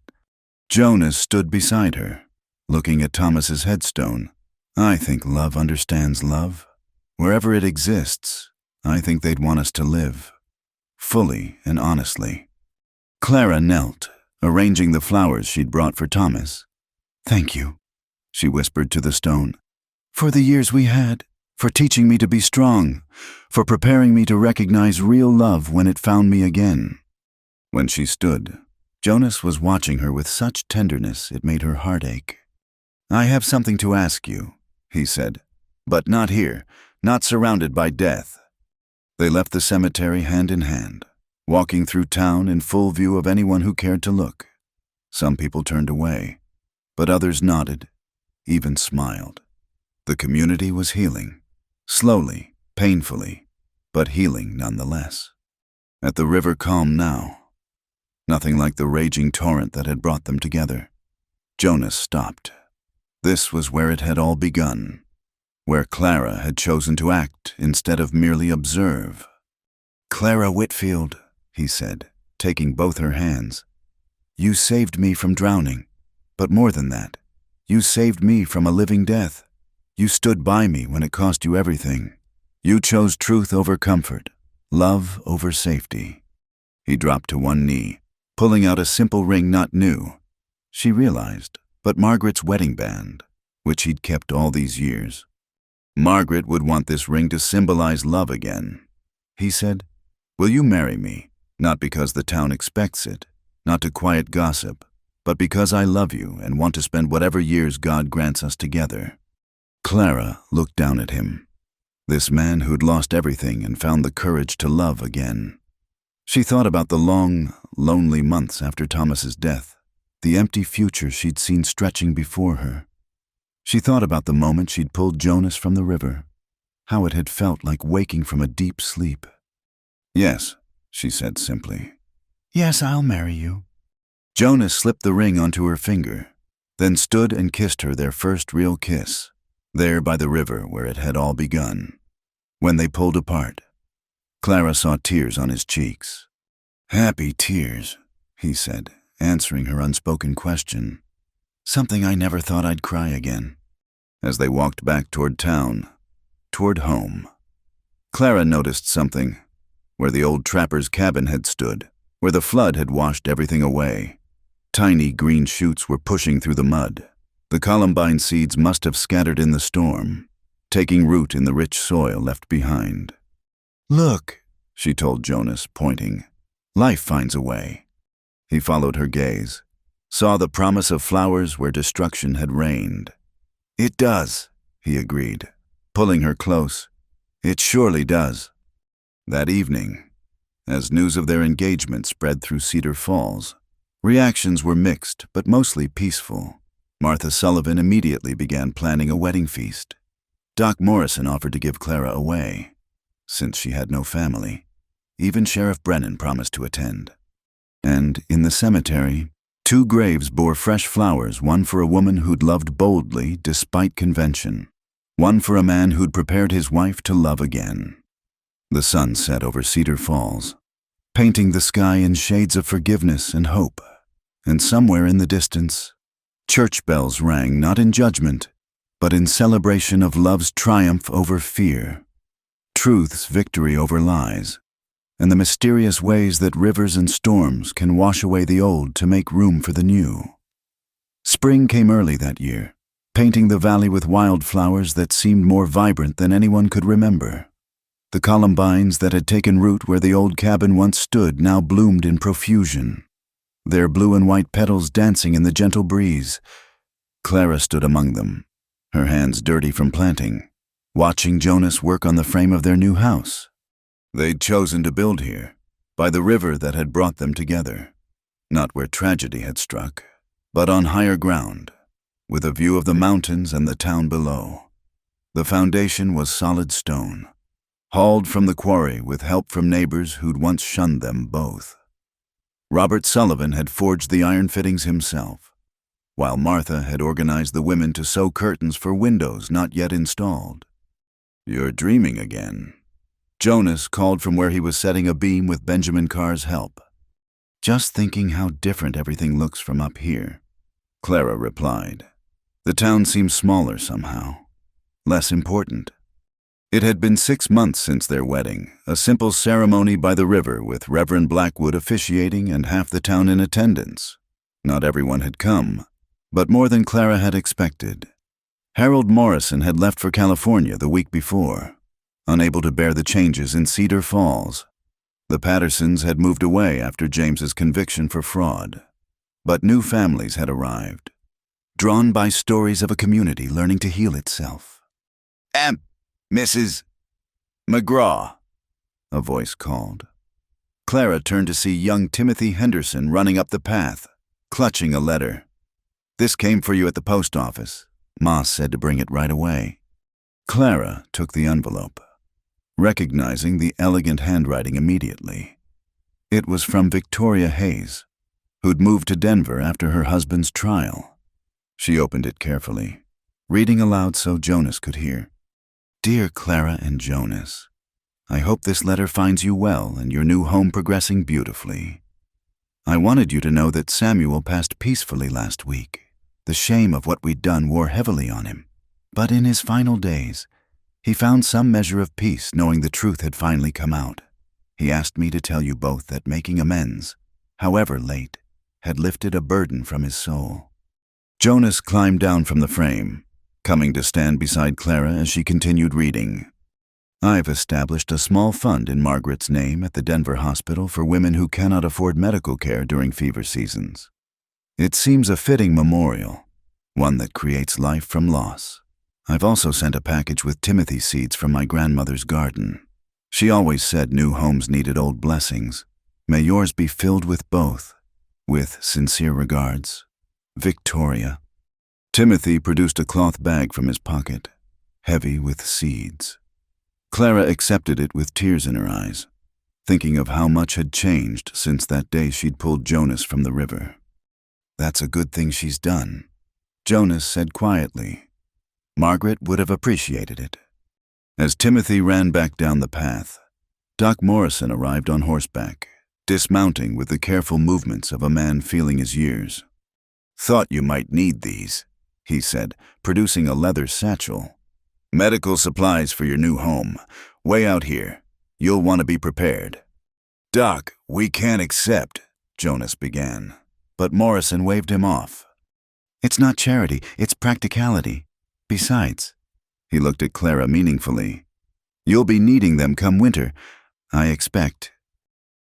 Jonas stood beside her, looking at Thomas's headstone. "I think love understands love. Wherever it exists, I think they'd want us to live, fully and honestly." Clara knelt, arranging the flowers she'd brought for Thomas. "Thank you," she whispered to the stone, "for the years we had, for teaching me to be strong, for preparing me to recognize real love when it found me again." When she stood, Jonas was watching her with such tenderness it made her heart ache. "I have something to ask you," he said, "but not here, not surrounded by death." They left the cemetery hand in hand, walking through town in full view of anyone who cared to look. Some people turned away, but others nodded, even smiled. The community was healing, slowly, painfully, but healing nonetheless. At the river calm now, nothing like the raging torrent that had brought them together. Jonas stopped. This was where it had all begun, where Clara had chosen to act instead of merely observe. "Clara Whitfield," he said, taking both her hands, "you saved me from drowning, but more than that, you saved me from a living death. You stood by me when it cost you everything. You chose truth over comfort, love over safety." He dropped to one knee, pulling out a simple ring not new, she realized, but Margaret's wedding band, which he'd kept all these years. Margaret would want this ring to symbolize love again. He said, "Will you marry me? Not because the town expects it, not to quiet gossip, but because I love you and want to spend whatever years God grants us together." Clara looked down at him, this man who'd lost everything and found the courage to love again. She thought about the long, lonely months after Thomas's death, the empty future she'd seen stretching before her. She thought about the moment she'd pulled Jonas from the river, how it had felt like waking from a deep sleep. "Yes," she said simply. "Yes, I'll marry you." Jonas slipped the ring onto her finger, then stood and kissed her their first real kiss, there by the river where it had all begun. When they pulled apart, Clara saw tears on his cheeks. "Happy tears," he said, answering her unspoken question. "Something I never thought I'd cry again." As they walked back toward town, toward home, Clara noticed something. Where the old trapper's cabin had stood, where the flood had washed everything away. Tiny green shoots were pushing through the mud. The columbine seeds must have scattered in the storm, taking root in the rich soil left behind. "Look," she told Jonas, pointing. "Life finds a way." He followed her gaze, saw the promise of flowers where destruction had reigned. "It does," he agreed, pulling her close. "It surely does." That evening, as news of their engagement spread through Cedar Falls, reactions were mixed but mostly peaceful. Martha Sullivan immediately began planning a wedding feast. Doc Morrison offered to give Clara away, since she had no family. Even Sheriff Brennan promised to attend. And in the cemetery, 2 graves bore fresh flowers, one for a woman who'd loved boldly despite convention, one for a man who'd prepared his wife to love again. The sun set over Cedar Falls, painting the sky in shades of forgiveness and hope. And somewhere in the distance, church bells rang not in judgment, but in celebration of love's triumph over fear, truth's victory over lies, and the mysterious ways that rivers and storms can wash away the old to make room for the new. Spring came early that year, painting the valley with wildflowers that seemed more vibrant than anyone could remember. The columbines that had taken root where the old cabin once stood now bloomed in profusion, their blue and white petals dancing in the gentle breeze. Clara stood among them, her hands dirty from planting, watching Jonas work on the frame of their new house. They'd chosen to build here, by the river that had brought them together, not where tragedy had struck, but on higher ground, with a view of the mountains and the town below. The foundation was solid stone, hauled from the quarry with help from neighbors who'd once shunned them both. Robert Sullivan had forged the iron fittings himself, while Martha had organized the women to sew curtains for windows not yet installed. "You're dreaming again," Jonas called from where he was setting a beam with Benjamin Carr's help. "Just thinking how different everything looks from up here," Clara replied. The town seemed smaller somehow, less important. It had been 6 months since their wedding, a simple ceremony by the river with Reverend Blackwood officiating and half the town in attendance. Not everyone had come, but more than Clara had expected. Harold Morrison had left for California the week before, unable to bear the changes in Cedar Falls. The Pattersons had moved away after James's conviction for fraud. But new families had arrived, drawn by stories of a community learning to heal itself. "Mrs. McGraw," a voice called. Clara turned to see young Timothy Henderson running up the path, clutching a letter. "This came for you at the post office. Ma said to bring it right away." Clara took the envelope, recognizing the elegant handwriting immediately. It was from Victoria Hayes, who'd moved to Denver after her husband's trial. She opened it carefully, reading aloud so Jonas could hear. "Dear Clara and Jonas, I hope this letter finds you well and your new home progressing beautifully. I wanted you to know that Samuel passed peacefully last week. The shame of what we'd done wore heavily on him, but in his final days, he found some measure of peace knowing the truth had finally come out. He asked me to tell you both that making amends, however late, had lifted a burden from his soul." Jonas climbed down from the frame, coming to stand beside Clara as she continued reading. "I've established a small fund in Margaret's name at the Denver Hospital for women who cannot afford medical care during fever seasons. It seems a fitting memorial, one that creates life from loss. I've also sent a package with Timothy seeds from my grandmother's garden. She always said new homes needed old blessings. May yours be filled with both. With sincere regards, Victoria." Timothy produced a cloth bag from his pocket, heavy with seeds. Clara accepted it with tears in her eyes, thinking of how much had changed since that day she'd pulled Jonas from the river. "That's a good thing she's done," Jonas said quietly. "Margaret would have appreciated it." As Timothy ran back down the path, Doc Morrison arrived on horseback, dismounting with the careful movements of a man feeling his years. "Thought you might need these," he said, producing a leather satchel. "Medical supplies for your new home. Way out here. You'll want to be prepared." "Doc, we can't accept," Jonas began, but Morrison waved him off. "It's not charity, it's practicality. Besides," he looked at Clara meaningfully, "you'll be needing them come winter, I expect."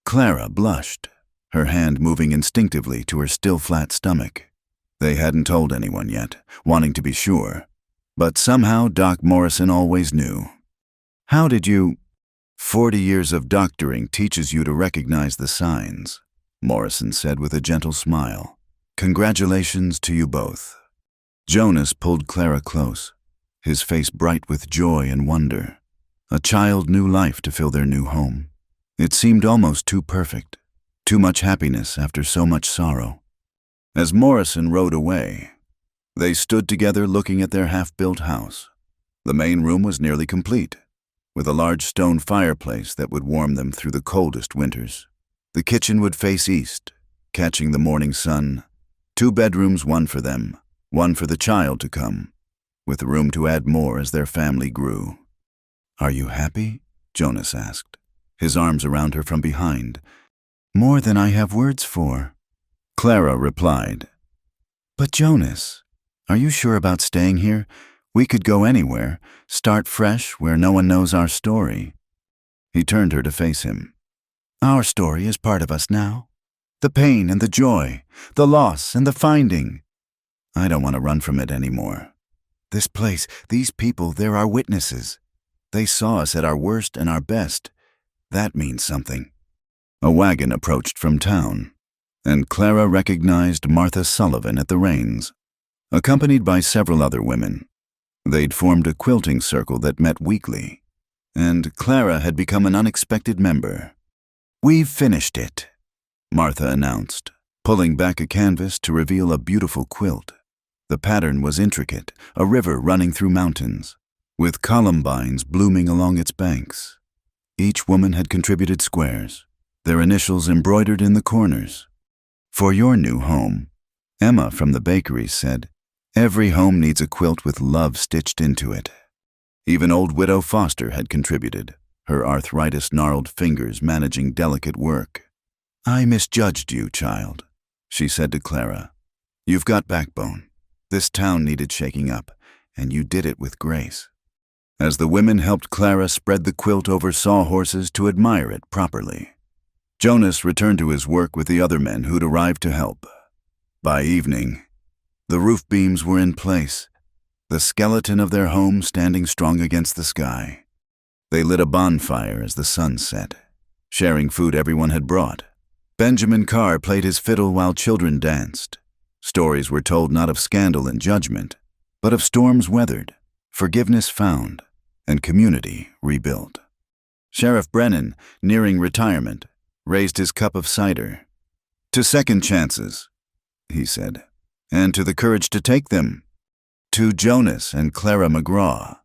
Clara blushed, her hand moving instinctively to her still flat stomach. They hadn't told anyone yet, wanting to be sure, but somehow Doc Morrison always knew. "How did you—" 40 years of doctoring teaches you to recognize the signs," Morrison said with a gentle smile. "Congratulations to you both." Jonas pulled Clara close, his face bright with joy and wonder. A child knew life to fill their new home. It seemed almost too perfect, too much happiness after so much sorrow. As Morrison rode away, they stood together looking at their half-built house. The main room was nearly complete, with a large stone fireplace that would warm them through the coldest winters. The kitchen would face east, catching the morning sun. 2 bedrooms, one for them, one for the child to come, with room to add more as their family grew. "Are you happy?" Jonas asked, his arms around her from behind. "More than I have words for," Clara replied. "But Jonas, are you sure about staying here? We could go anywhere, start fresh where no one knows our story." He turned her to face him. "Our story is part of us now. The pain and the joy, the loss and the finding. I don't want to run from it anymore. This place, these people, they're our witnesses. They saw us at our worst and our best. That means something." A wagon approached from town, and Clara recognized Martha Sullivan at the reins, accompanied by several other women. They'd formed a quilting circle that met weekly, and Clara had become an unexpected member. "We've finished it," Martha announced, pulling back a canvas to reveal a beautiful quilt. The pattern was intricate, a river running through mountains, with columbines blooming along its banks. Each woman had contributed squares, their initials embroidered in the corners. "For your new home," Emma from the bakery said, "every home needs a quilt with love stitched into it." Even old Widow Foster had contributed, her arthritis-gnarled fingers managing delicate work. "I misjudged you, child," she said to Clara. "You've got backbone. This town needed shaking up, and you did it with grace." As the women helped Clara spread the quilt over sawhorses to admire it properly, Jonas returned to his work with the other men who'd arrived to help. By evening, the roof beams were in place, the skeleton of their home standing strong against the sky. They lit a bonfire as the sun set, sharing food everyone had brought. Benjamin Carr played his fiddle while children danced. Stories were told not of scandal and judgment, but of storms weathered, forgiveness found, and community rebuilt. Sheriff Brennan, nearing retirement, raised his cup of cider. "To second chances," he said, "and to the courage to take them. To Jonas and Clara McGraw,"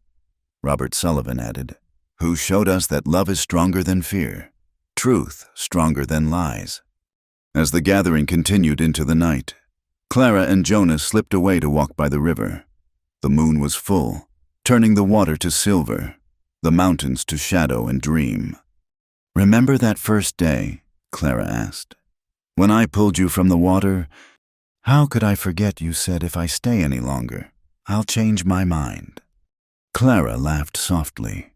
Robert Sullivan added, "who showed us that love is stronger than fear, truth stronger than lies." As the gathering continued into the night, Clara and Jonas slipped away to walk by the river. The moon was full, turning the water to silver, the mountains to shadow and dream. "Remember that first day?" Clara asked. "When I pulled you from the water, how could I forget you said if I stay any longer, I'll change my mind?" Clara laughed softly.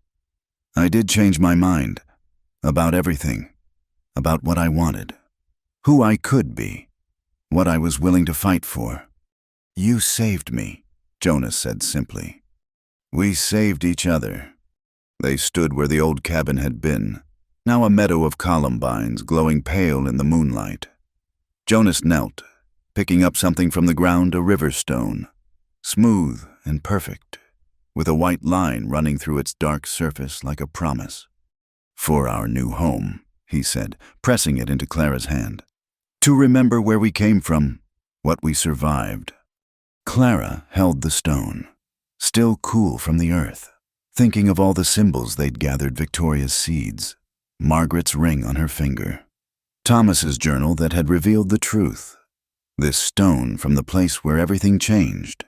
"I did change my mind, about everything, about what I wanted, who I could be, what I was willing to fight for." "You saved me," Jonas said simply. "We saved each other." They stood where the old cabin had been, now a meadow of columbines glowing pale in the moonlight. Jonas knelt, picking up something from the ground, a river stone, smooth and perfect, with a white line running through its dark surface like a promise. "For our new home," he said, pressing it into Clara's hand. "To remember where we came from, what we survived." Clara held the stone, still cool from the earth, thinking of all the symbols they'd gathered Victoria's seeds, Margaret's ring on her finger, Thomas's journal that had revealed the truth, this stone from the place where everything changed.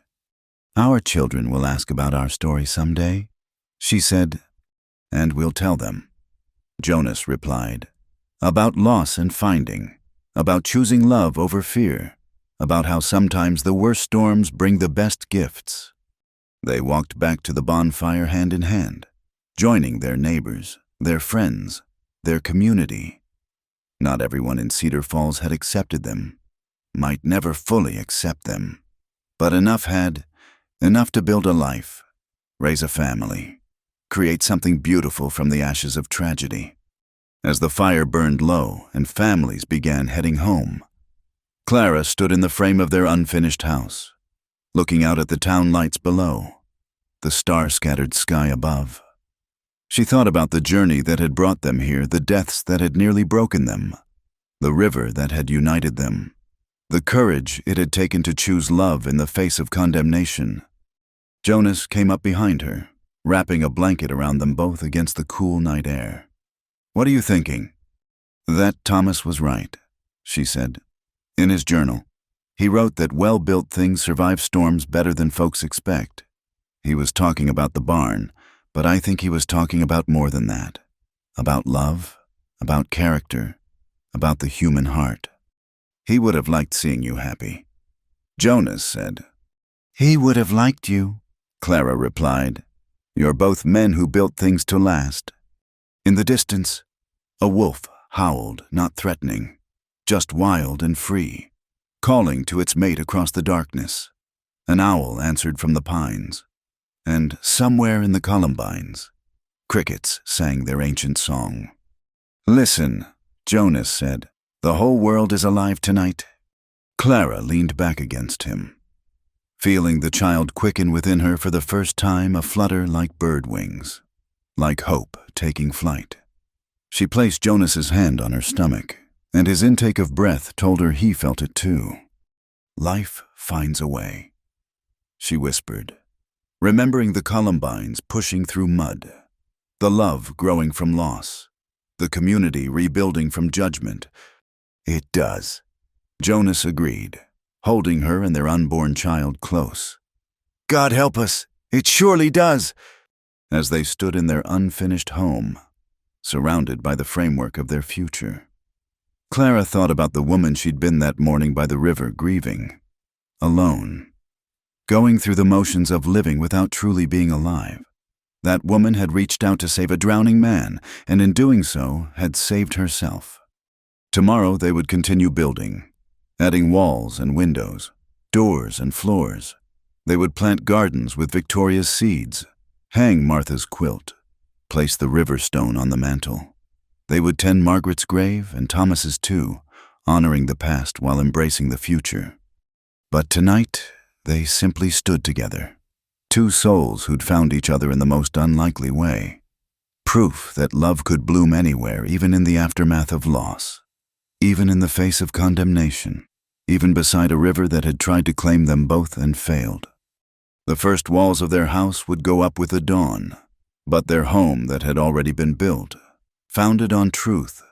"Our children will ask about our story someday," she said, "and we'll tell them." Jonas replied, about loss and finding, about choosing love over fear, about how sometimes the worst storms bring the best gifts. They walked back to the bonfire hand in hand, joining their neighbors, their friends, their community. Not everyone in Cedar Falls had accepted them, might never fully accept them, but enough had, enough to build a life, raise a family, create something beautiful from the ashes of tragedy. As the fire burned low and families began heading home, Clara stood in the frame of their unfinished house, looking out at the town lights below, the star-scattered sky above. She thought about the journey that had brought them here, the deaths that had nearly broken them, the river that had united them, the courage it had taken to choose love in the face of condemnation. Jonas came up behind her, wrapping a blanket around them both against the cool night air. "What are you thinking?" "That Thomas was right," she said. In his journal, he wrote that well-built things survive storms better than folks expect. He was talking about the barn, but I think he was talking about more than that. About love, about character, about the human heart. He would have liked seeing you happy. Jonas said. "He would have liked you," Clara replied. "You're both men who built things to last." In the distance, a wolf howled, not threatening, just wild and free, calling to its mate across the darkness. An owl answered from the pines, and somewhere in the columbines, crickets sang their ancient song. "Listen," Jonas said, "the whole world is alive tonight." Clara leaned back against him, feeling the child quicken within her for the first time, a flutter like bird wings, like hope taking flight. She placed Jonas's hand on her stomach, and his intake of breath told her he felt it too. "Life finds a way," she whispered, remembering the columbines pushing through mud, the love growing from loss, the community rebuilding from judgment. "It does," Jonas agreed, holding her and their unborn child close. "God help us, it surely does," as they stood in their unfinished home, surrounded by the framework of their future. Clara thought about the woman she'd been that morning by the river, grieving, alone, going through the motions of living without truly being alive. That woman had reached out to save a drowning man, and in doing so, had saved herself. Tomorrow they would continue building, adding walls and windows, doors and floors. They would plant gardens with Victoria's seeds, hang Martha's quilt, place the river stone on the mantel. They would tend Margaret's grave and Thomas's too, honoring the past while embracing the future. But tonight, they simply stood together, two souls who'd found each other in the most unlikely way. Proof that love could bloom anywhere, even in the aftermath of loss, even in the face of condemnation, even beside a river that had tried to claim them both and failed. The first walls of their house would go up with the dawn, but their home that had already been built, founded on truth,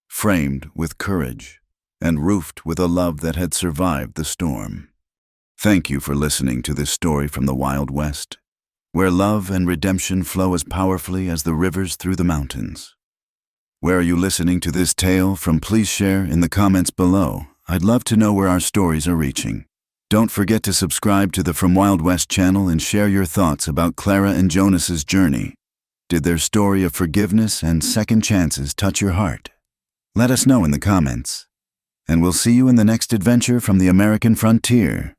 framed with courage, and roofed with a love that had survived the storm. Thank you for listening to this story from the Wild West, where love and redemption flow as powerfully as the rivers through the mountains. Where are you listening to this tale from? Please share in the comments below. I'd love to know where our stories are reaching. Don't forget to subscribe to the From Wild West channel and share your thoughts about Clara and Jonas's journey. Did their story of forgiveness and second chances touch your heart? Let us know in the comments. And we'll see you in the next adventure from the American frontier.